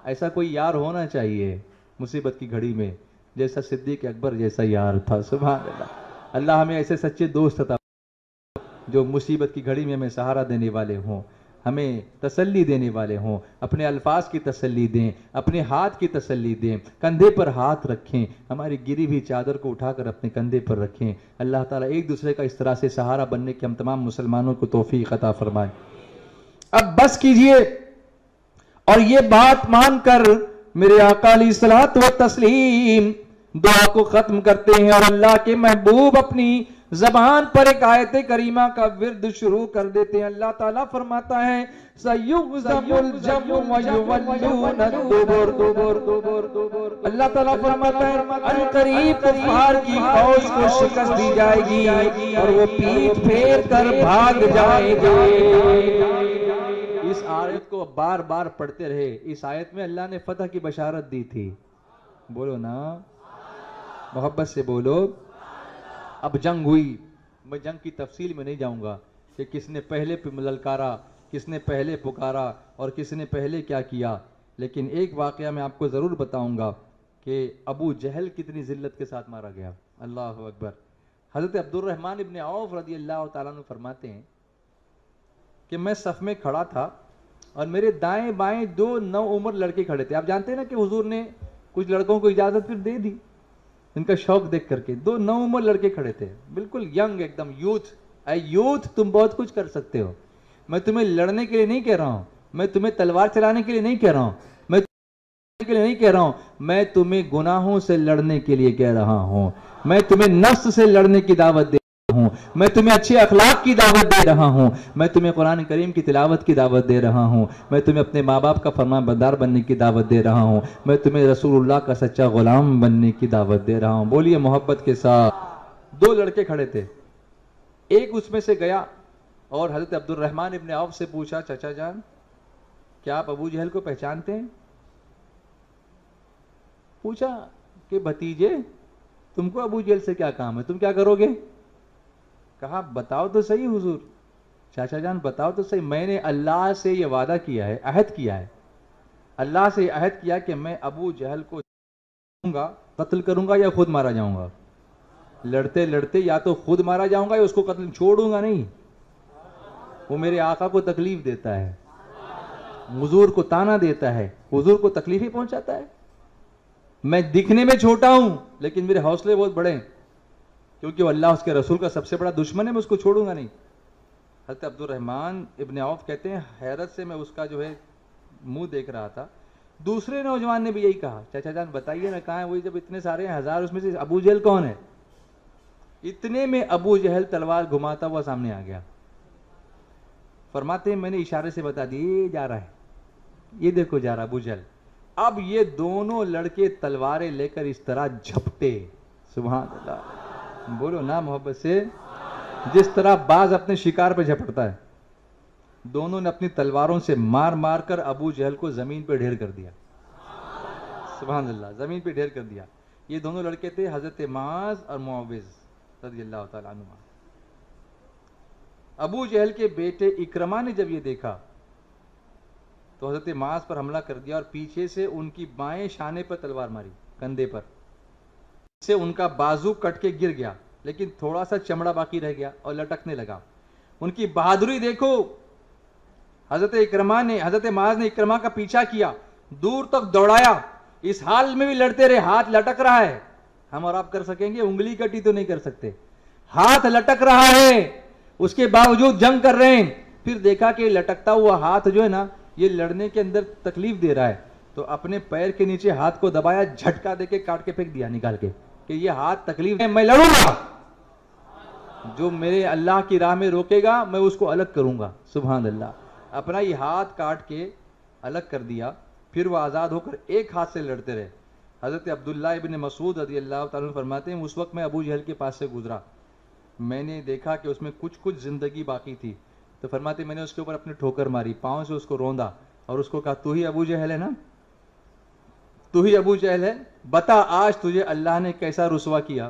ایسا کوئی یار ہونا چاہیے مصیبت کی گھڑی میں جیسا صدیق اکبر جیسا یار تھا. سبحان اللہ. اللہ ہمیں ایسے سچے دوست عطا جو مصیبت کی گھڑی میں ہمیں سہارا دینے والے ہوں, ہمیں تسلی دینے والے ہوں، اپنے الفاظ کی تسلی دیں، اپنے ہاتھ کی تسلی دیں، کندھے پر ہاتھ رکھیں، ہماری گری ہوئی چادر کو اٹھا کر اپنے کندھے پر رکھیں۔ اللہ تعالیٰ ایک دوسرے کا اس طرح سے سہارا بننے کے ہم تمام مسلمانوں کو توفیق عطا فرمائے۔ اب بس کیجئے اور یہ بات مان کر میرے آقا علیہ الصلوۃ والتسلیم دعا کو ختم کرتے ہیں، اور اللہ کے محبوب اپنی زبان پر ایک آیت کریمہ کا ورد شروع کر دیتے ہیں۔ اللہ تعالیٰ فرماتا ہے سَيُهْزَمُ الْجَمْعُ وَيُوَلُّونَ الدُّبُرَ۔ اللہ تعالیٰ فرماتا ہے ان قریب کفار کی فوج کو شکست دی جائے گی اور وہ پیٹ پھیر کر بھاگ جائیں گے۔ اس آیت کو بار بار پڑھتے رہے۔ اس آیت میں اللہ نے فتح کی بشارت دی تھی، بولو نا، محبت سے بولو۔ اب جنگ ہوئی، میں جنگ کی تفصیل میں نہیں جاؤں گا کہ کس نے پہلے للکارا، کس نے پہلے پکارا اور کس نے پہلے کیا کیا، لیکن ایک واقعہ میں آپ کو ضرور بتاؤں گا کہ ابو جہل کتنی ذلت کے ساتھ مارا گیا۔ اللہ اکبر۔ حضرت عبد الرحمن ابن عوف رضی اللہ تعالیٰ عنہ فرماتے ہیں کہ میں صف میں کھڑا تھا اور میرے دائیں بائیں دو نو عمر لڑکے کھڑے تھے۔ آپ جانتے ہیں نا کہ حضور نے کچھ لڑکوں کو اجازت پھر دے دی ان کا شوق دیکھ کر کے۔ دو نو عمر لڑکے کھڑے تھے، بالکل ینگ، ایک دم یوتھ۔ اے یوتھ، تم بہت کچھ کر سکتے ہو، میں تمہیں لڑنے کے لیے نہیں کہہ رہا ہوں، میں تمہیں تلوار چلانے کے لیے نہیں کہہ رہا ہوں، میں تمہیں کے لیے نہیں کہہ رہا ہوں، میں تمہیں گناہوں سے لڑنے کے لیے کہہ رہا ہوں، میں تمہیں نفس سے لڑنے کی دعوت دے رہا ہوں، میں تمہیں اچھے اخلاق کی دعوت دے رہا ہوں، میں تمہیں قرآن کریم کی تلاوت کی دعوت دے رہا ہوں، میں تمہیں اپنے ماں باپ کا فرمان بردار بننے کی دعوت دے رہا ہوں، میں تمہیں رسول اللہ کا سچا غلام بننے کی دعوت دے رہا ہوں۔ بولیے محبت کے ساتھ۔ دو لڑکے کھڑے تھے، ایک اس میں سے گیا اور حضرت عبد الرحمن ابن عوف سے پوچھا، چچا جان کیا آپ ابو جہل کو پہچانتے ہیں؟ پوچھا کہ بھتیجے تم کو ابو جہل سے کیا کام ہے، تم کیا کرو گے؟ کہا بتاؤ تو صحیح حضور، چاچا جان بتاؤ تو صحیح، میں نے اللہ سے یہ وعدہ کیا ہے، عہد کیا ہے، اللہ سے یہ عہد کیا کہ میں ابو جہل کو قتل کروں گا یا خود مارا جاؤں گا۔ لڑتے لڑتے یا تو خود مارا جاؤں گا یا اس کو قتل چھوڑوں گا نہیں۔ وہ میرے آقا کو تکلیف دیتا ہے، حضور کو تانا دیتا ہے، حضور کو تکلیف ہی پہنچاتا ہے۔ میں دکھنے میں چھوٹا ہوں لیکن میرے حوصلے بہت بڑے ہیں، کیونکہ وہ اللہ اس کے رسول کا سب سے بڑا دشمن ہے، میں اس کو چھوڑوں گا نہیں۔ حضرت عبد الرحمن ابن عوف کہتے ہیں حیرت سے میں اس کا جو ہے منہ دیکھ رہا تھا۔ دوسرے نوجوان نے بھی یہی کہا، چچا جان بتائیے نا کہاں ہے؟ وہی جب اتنے سارے ہیں، ہزار، اس میں سے ابو جہل کون ہے؟ اتنے میں ابو جہل تلوار گھماتا ہوا سامنے آ گیا۔ فرماتے ہیں میں نے اشارے سے بتا دی یہ جا رہا ہے، یہ دیکھو جا رہا ابو جہل۔ اب یہ دونوں لڑکے تلواریں لے کر اس طرح جھپٹے، سبحان اللہ، بولو نا محبت سے، جس طرح باز اپنے شکار پہ جھپٹتا ہے۔ دونوں نے اپنی تلواروں سے مار مار کر ابو جہل کو زمین پہ ڈھیر کر دیا، سبحان اللہ، زمین پہ ڈھیر کر دیا۔ یہ دونوں لڑکے تھے حضرت معاذ اور معوذ رضی اللہ تعالیٰ عنہ۔ ابو جہل کے بیٹے اکرمہ نے جب یہ دیکھا تو حضرت معاذ پر حملہ کر دیا اور پیچھے سے ان کی بائیں شانے پر تلوار ماری، کندھے پر، اس سے ان کا بازو کٹ کے گر گیا لیکن تھوڑا سا چمڑا باقی رہ گیا اور لٹکنے لگا۔ ان کی بہادری دیکھو، حضرت معاذ نے اکرمہ کا پیچھا کیا، دور تک دوڑایا، اس حال میں بھی لڑتے رہے، ہاتھ لٹک رہا ہے۔ ہم اور آپ کر سکیں گے؟ انگلی کٹی تو نہیں کر سکتے، ہاتھ لٹک رہا ہے، اس کے باوجود جنگ کر رہے ہیں۔ پھر دیکھا کہ لٹکتا ہوا ہاتھ جو ہے نا یہ لڑنے کے اندر تکلیف دے رہا ہے، تو اپنے پیر کے نیچے ہاتھ کو دبایا، جھٹکا دے کے کاٹ کے پھینک دیا نکال کے کہ یہ ہاتھ تکلیف ہے، میں لڑوں گا، جو میرے اللہ کی راہ میں روکے گا میں اس کو الگ کروں گا، سبحان اللہ۔ اپنا یہ ہاتھ کاٹ کے الگ کر دیا، پھر وہ آزاد ہو کر ایک ہاتھ سے لڑتے رہے۔ حضرت عبداللہ ابن مسعود رضی اللہ تعالیٰ فرماتے ہیں اس وقت میں ابو جہل کے پاس سے گزرا، میں نے دیکھا کہ اس میں کچھ زندگی باقی تھی، تو فرماتے میں نے اس کے اوپر اپنے ٹھوکر ماری، پاؤں سے اس کو روندا اور اس کو کہا تو ہی ابو جہل ہے نا، تو ہی ابو جہل ہے، بتا آج تجھے اللہ نے کیسا رسوا کیا۔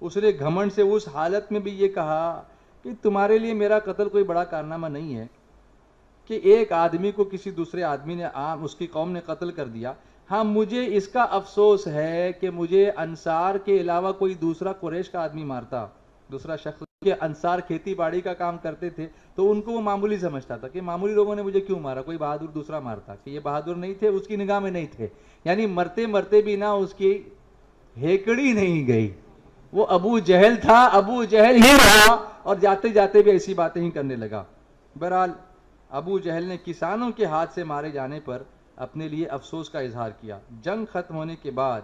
اس نے گھمنڈ سے اس حالت میں بھی یہ کہا کہ تمہارے لیے میرا قتل کوئی بڑا کارنامہ نہیں ہے کہ ایک آدمی کو کسی دوسرے آدمی نے اس کی قوم نے قتل کر دیا، ہاں مجھے اس کا افسوس ہے کہ مجھے انصار کے علاوہ کوئی دوسرا قریش کا آدمی مارتا، دوسرا شخص کہ انصار کھیتی باڑی کا کام کرتے تھے تو ان کو وہ معمولی سمجھتا تھا کہ معمولی لوگوں نے مجھے کیوں مارا, کوئی بہادر دوسرا مارتا, کہ یہ بہادر نہیں تھے, اس کی نگاہ میں نہیں تھے. یعنی مرتے مرتے بھی نہ اس کی ہیکڑی نہیں گئی, وہ ابو جہل تھا, ابو جہل ہی رہا, اور جاتے جاتے بھی ایسی باتیں ہی کرنے لگا. بہرحال ابو جہل نے کسانوں کے ہاتھ سے مارے جانے پر اپنے لیے افسوس کا اظہار کیا. جنگ ختم ہونے کے بعد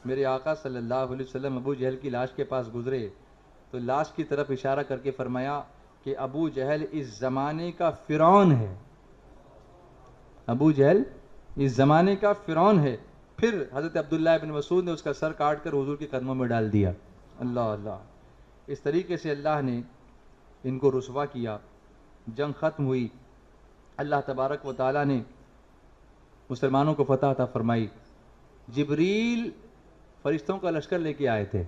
میرے آقا صلی اللہ علیہ وسلم ابو جہل کی لاش کے پاس گزرے تو لاش کی طرف اشارہ کر کے فرمایا کہ ابو جہل اس زمانے کا فرعون ہے, ابو جہل اس زمانے کا فرعون ہے. پھر حضرت عبداللہ ابن مسعود نے اس کا سر کاٹ کر حضور کے قدموں میں ڈال دیا. اللہ اللہ, اس طریقے سے اللہ نے ان کو رسوا کیا. جنگ ختم ہوئی, اللہ تبارک و تعالیٰ نے مسلمانوں کو فتح عطا فرمائی. جبریل فرشتوں کا لشکر لے کے آئے تھے,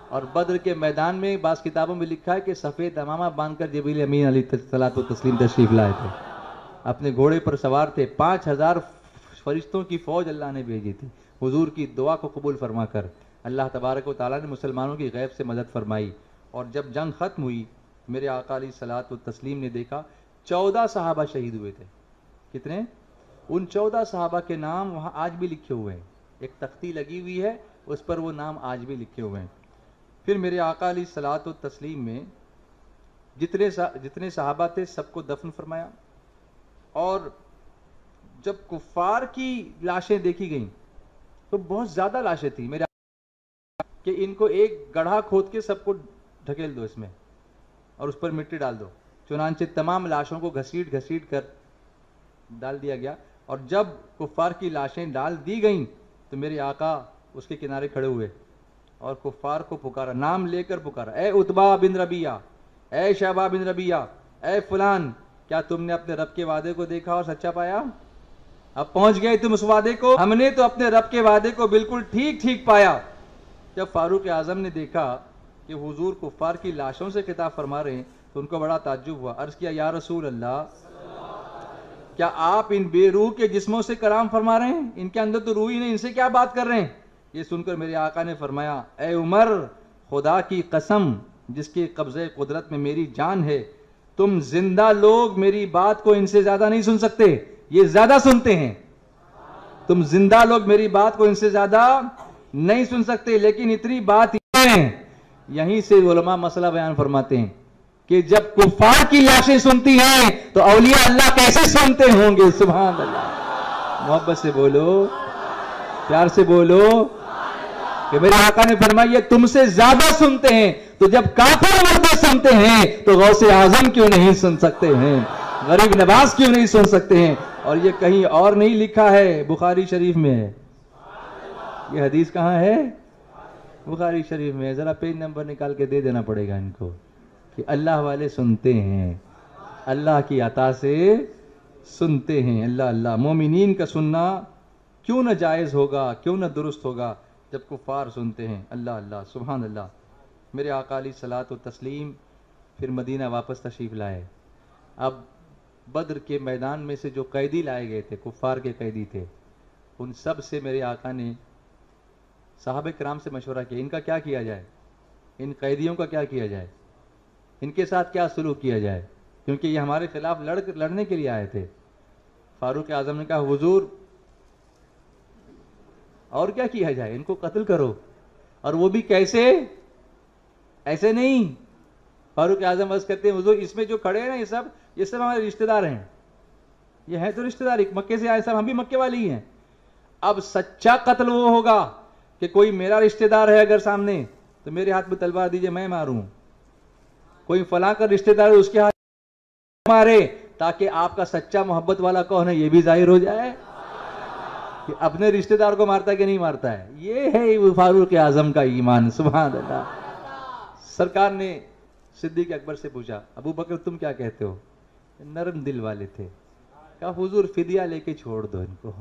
اور بدر کے میدان میں بعض کتابوں میں لکھا ہے کہ سفید امامہ باندھ کر جبریل امین علیہ الصلوۃ والتسلیم تشریف لائے تھے, اپنے گھوڑے پر سوار تھے. 5000 فرشتوں کی فوج اللہ نے بھیجی تھی حضور کی دعا کو قبول فرما کر. اللہ تبارک و تعالیٰ نے مسلمانوں کی غیب سے مدد فرمائی. اور جب جنگ ختم ہوئی میرے آقا علیہ الصلوۃ والتسلیم نے دیکھا 14 صحابہ شہید ہوئے تھے. کتنے؟ ان 14 صحابہ کے نام وہاں آج بھی لکھے ہوئے ہیں, ایک تختی لگی ہوئی ہے اس پر وہ نام آج بھی لکھے ہوئے ہیں. پھر میرے آقا علیہ الصلوۃ والتسلیم میں جتنے صحابہ تھے سب کو دفن فرمایا. اور جب کفار کی لاشیں دیکھی گئیں تو بہت زیادہ لاشیں تھیں میرے کہ ان کو ایک گڑھا کھود کے سب کو ڈھکیل دو اس میں اور اس پر مٹی ڈال دو. چنانچہ تمام لاشوں کو گھسیٹ گھسیٹ کر ڈال دیا گیا. اور جب کفار کی لاشیں ڈال دی گئیں تو میرے آقا اس کے کنارے کھڑے ہوئے اور کفار کو پکارا, نام لے کر پکارا, اے عتبہ بن ربیعہ, اے شیبہ بن ربیعہ, اے فلان, کیا تم نے اپنے رب کے وعدے کو دیکھا اور سچا پایا؟ اب پہنچ گئے تم اس وعدے کو. ہم نے تو اپنے رب کے وعدے کو بالکل ٹھیک ٹھیک پایا. جب فاروق اعظم نے دیکھا کہ حضور کفار کی لاشوں سے خطاب فرما رہے ہیں تو ان کو بڑا تعجب ہوا. عرض کیا یا رسول اللہ, کیا آپ ان بے روح کے جسموں سے کلام فرما رہے ہیں؟ ان کے اندر تو روح ہی نہیں, ان سے کیا بات کر رہے ہیں؟ یہ سن کر میرے آقا نے فرمایا, اے عمر, خدا کی قسم جس کے قبضے قدرت میں میری جان ہے, تم زندہ لوگ میری بات کو ان سے زیادہ نہیں سن سکتے, یہ زیادہ سنتے ہیں. تم زندہ لوگ میری بات کو ان سے زیادہ نہیں سن سکتے. لیکن اتنی بات ہے, یہیں سے علماء مسئلہ بیان فرماتے ہیں کہ جب کفار کی لاشیں سنتی ہیں تو اولیاء اللہ کیسے سنتے ہوں گے؟ سبحان اللہ. محبت سے بولو, پیار سے بولو کہ میرے آقا نے فرمایا یہ تم سے زیادہ سنتے ہیں. تو جب کافر مردے سنتے ہیں تو غوث اعظم کیوں نہیں سن سکتے ہیں, غریب نواز کیوں نہیں سن سکتے ہیں؟ اور یہ کہیں اور نہیں لکھا ہے, بخاری شریف میں ہے. یہ حدیث کہاں ہے؟ بخاری شریف میں. ذرا پیج نمبر نکال کے دے دینا پڑے گا ان کو کہ اللہ والے سنتے ہیں, اللہ کی عطا سے سنتے ہیں. اللہ اللہ, مومنین کا سننا کیوں نہ جائز ہوگا, کیوں نہ درست ہوگا جب کفار سنتے ہیں. اللہ اللہ, سبحان اللہ. میرے آقا علیہ الصلوۃ والتسلیم پھر مدینہ واپس تشریف لائے. اب بدر کے میدان میں سے جو قیدی لائے گئے تھے, کفار کے قیدی تھے, ان سب سے میرے آقا نے صحابہ کرام سے مشورہ کیا ان کا کیا کیا جائے, ان قیدیوں کا کیا کیا جائے, ان کے ساتھ کیا سلوک کیا جائے, کیونکہ یہ ہمارے خلاف لڑنے کے لیے آئے تھے. فاروق اعظم نے کہا حضور اور کیا کیا جائے, ان کو قتل کرو. اور وہ بھی کیسے, ایسے نہیں. فاروق اعظم عرض کرتے ہیں حضور اس میں جو کھڑے ہیں نا یہ سب ہمارے رشتہ دار ہیں, یہ ہیں تو رشتہ دار, مکے سے آئے سب, ہم بھی مکے والی ہی ہیں. اب سچا قتل وہ ہوگا کہ کوئی میرا رشتہ دار ہے اگر سامنے تو میرے ہاتھ میں تلوار دیجئے میں ماروں, کوئی فلاں کا رشتہ دار ہے اس کے ہاتھ مارے, تاکہ آپ کا سچا محبت والا کون ہے یہ بھی ظاہر ہو جائے کہ اپنے رشتہ دار کو مارتا ہے کہ نہیں مارتا ہے. یہ ہے فاروق اعظم کا ایمان. سبحان اللہ. سرکار نے صدیق اکبر سے پوچھا ابو بکر تم کیا کہتے ہو؟ نرم دل والے تھے. کہا حضور فدیہ لے کے چھوڑ دو ان کو,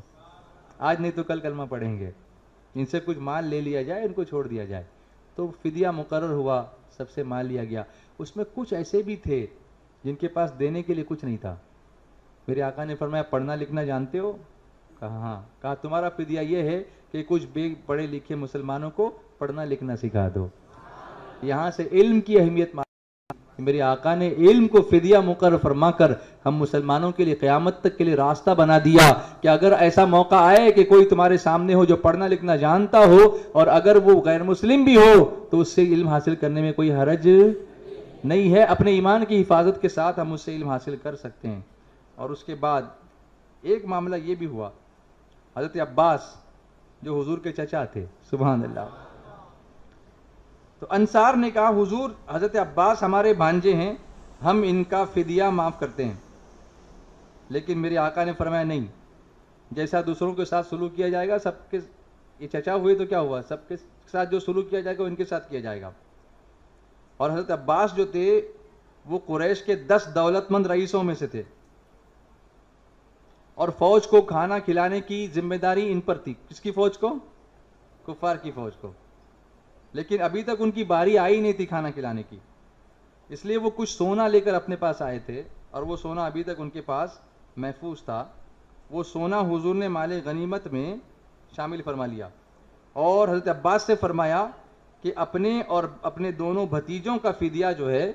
آج نہیں تو کل کلمہ پڑھیں گے, ان سے کچھ مال لے لیا جائے, ان کو چھوڑ دیا جائے. تو فدیہ مقرر ہوا, سب سے مال لیا گیا. اس میں کچھ ایسے بھی تھے جن کے پاس دینے کے لیے کچھ نہیں تھا. میرے آقا نے فرمایا پڑھنا لکھنا جانتے ہو؟ کہا ہاں. کہا تمہارا فدیہ یہ ہے کہ کچھ بے پڑھے لکھے مسلمانوں کو پڑھنا لکھنا سکھا دو. یہاں سے علم کی اہمیت کہ میرے آقا نے علم کو فدیہ مقرر فرما کر ہم مسلمانوں کے لیے قیامت تک کے لیے راستہ بنا دیا کہ اگر ایسا موقع آئے کہ کوئی تمہارے سامنے ہو جو پڑھنا لکھنا جانتا ہو اور اگر وہ غیر مسلم بھی ہو تو اس سے علم حاصل کرنے میں کوئی حرج نہیں ہے. اپنے ایمان کی حفاظت کے ساتھ ہم اس سے علم حاصل کر سکتے ہیں. اور اس کے بعد ایک معاملہ یہ بھی ہوا, حضرت عباس جو حضور کے چچا تھے, سبحان اللہ, تو انصار نے کہا حضور حضرت عباس ہمارے بھانجے ہیں, ہم ان کا فدیہ معاف کرتے ہیں. لیکن میرے آقا نے فرمایا نہیں, جیسا دوسروں کے ساتھ سلوک کیا جائے گا سب کے, یہ چچا ہوئے تو کیا ہوا, سب کے ساتھ جو سلوک کیا جائے گا ان کے ساتھ کیا جائے گا. اور حضرت عباس جو تھے وہ قریش کے 10 دولت مند رئیسوں میں سے تھے, اور فوج کو کھانا کھلانے کی ذمہ داری ان پر تھی. کس کی فوج کو؟ کفار کی فوج کو. لیکن ابھی تک ان کی باری آئی نہیں تھی کھانا کھلانے کی, اس لیے وہ کچھ سونا لے کر اپنے پاس آئے تھے, اور وہ سونا ابھی تک ان کے پاس محفوظ تھا. وہ سونا حضور نے مال غنیمت میں شامل فرما لیا, اور حضرت عباس سے فرمایا کہ اپنے اور اپنے دونوں بھتیجوں کا فدیہ جو ہے,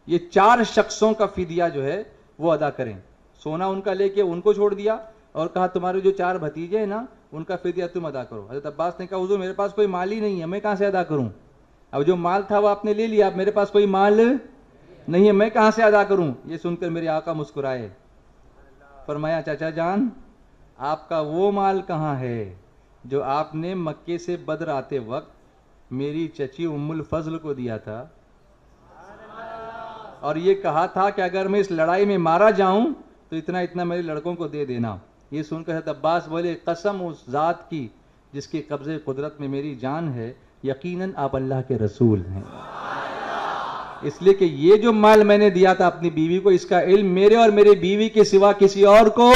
یہ 4 شخصوں کا فدیہ جو ہے وہ ادا کریں. سونا ان کا لے کے ان کو چھوڑ دیا اور کہا تمہارے جو 4 بھتیجے ہیں نا ان کا فدیہ تم ادا کرو. حضرت عباس نے کہا حضور میرے پاس کوئی مال ہی نہیں ہے, میں کہاں سے ادا کروں؟ اب جو مال تھا وہ آپ نے لے لیا, اب میرے پاس کوئی مال نہیں ہے, میں کہاں سے ادا کروں؟ یہ سن کر میرے آقا مسکرائے, فرمایا چچا جان آپ کا وہ مال کہاں ہے جو آپ نے مکے سے بدر آتے وقت میری چچی ام الفضل کو دیا تھا, اور یہ کہا تھا کہ اگر میں اس لڑائی میں مارا جاؤں تو اتنا اتنا میرے لڑکوں کو دے دینا. یہ سن کر حضرت عباس بولے قسم اس ذات کی جس کے قبضے قدرت میں میری جان ہے, یقیناً آپ اللہ کے رسول ہیں. اس لیے کہ یہ جو مال میں نے دیا تھا اپنی بیوی کو, اس کا علم میرے اور میرے بیوی کے سوا کسی اور کو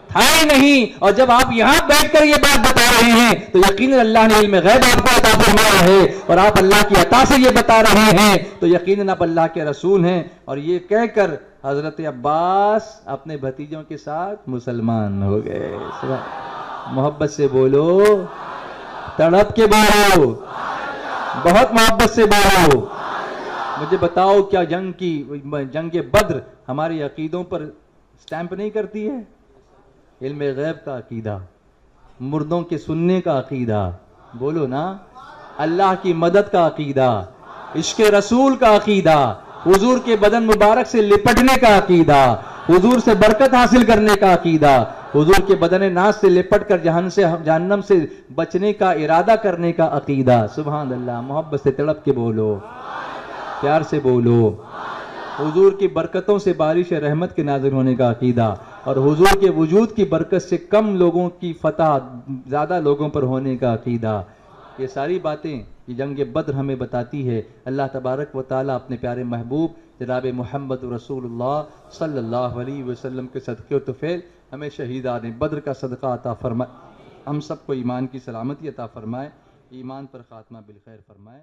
تھا ہی نہیں, اور جب آپ یہاں بیٹھ کر یہ بات بتا رہے ہیں تو یقیناً اللہ نے علم غیب آپ کو عطا فرمایا ہے, اور آپ اللہ کی عطا سے یہ بتا رہے ہیں تو یقیناً آپ اللہ کے رسول ہیں. اور یہ کہہ کر حضرت عباس اپنے بھتیجوں کے ساتھ مسلمان ہو گئے. محبت سے بولو, تڑپ کے بولو, بہت محبت سے بولو. مجھے بتاؤ کیا جنگ بدر ہمارے عقیدوں پر سٹیمپ نہیں کرتی ہے؟ علم غیب کا عقیدہ, مردوں کے سننے کا عقیدہ, بولو نا, اللہ کی مدد کا عقیدہ, عشق رسول کا عقیدہ, حضور کے بدن مبارک سے لپٹنے کا عقیدہ, حضور سے برکت حاصل کرنے کا عقیدہ, حضور کے بدن ناز سے لپٹ کر جہنم سے بچنے کا ارادہ کرنے کا عقیدہ. سبحان اللہ. محبت سے تڑپ کے بولو, پیار سے بولو. حضور کی برکتوں سے بارش رحمت کے نازل ہونے کا عقیدہ, اور حضور کے وجود کی برکت سے کم لوگوں کی فتح زیادہ لوگوں پر ہونے کا عقیدہ. یہ ساری باتیں یہ جنگ بدر ہمیں بتاتی ہے. اللہ تبارک و تعالیٰ اپنے پیارے محبوب جناب محمد رسول اللہ صلی اللہ علیہ وسلم کے صدقے و طفیل ہمیں شہیدان بدر کا صدقہ عطا فرمائے, ہم سب کو ایمان کی سلامتی عطا فرمائے, ایمان پر خاتمہ بالخیر فرمائے.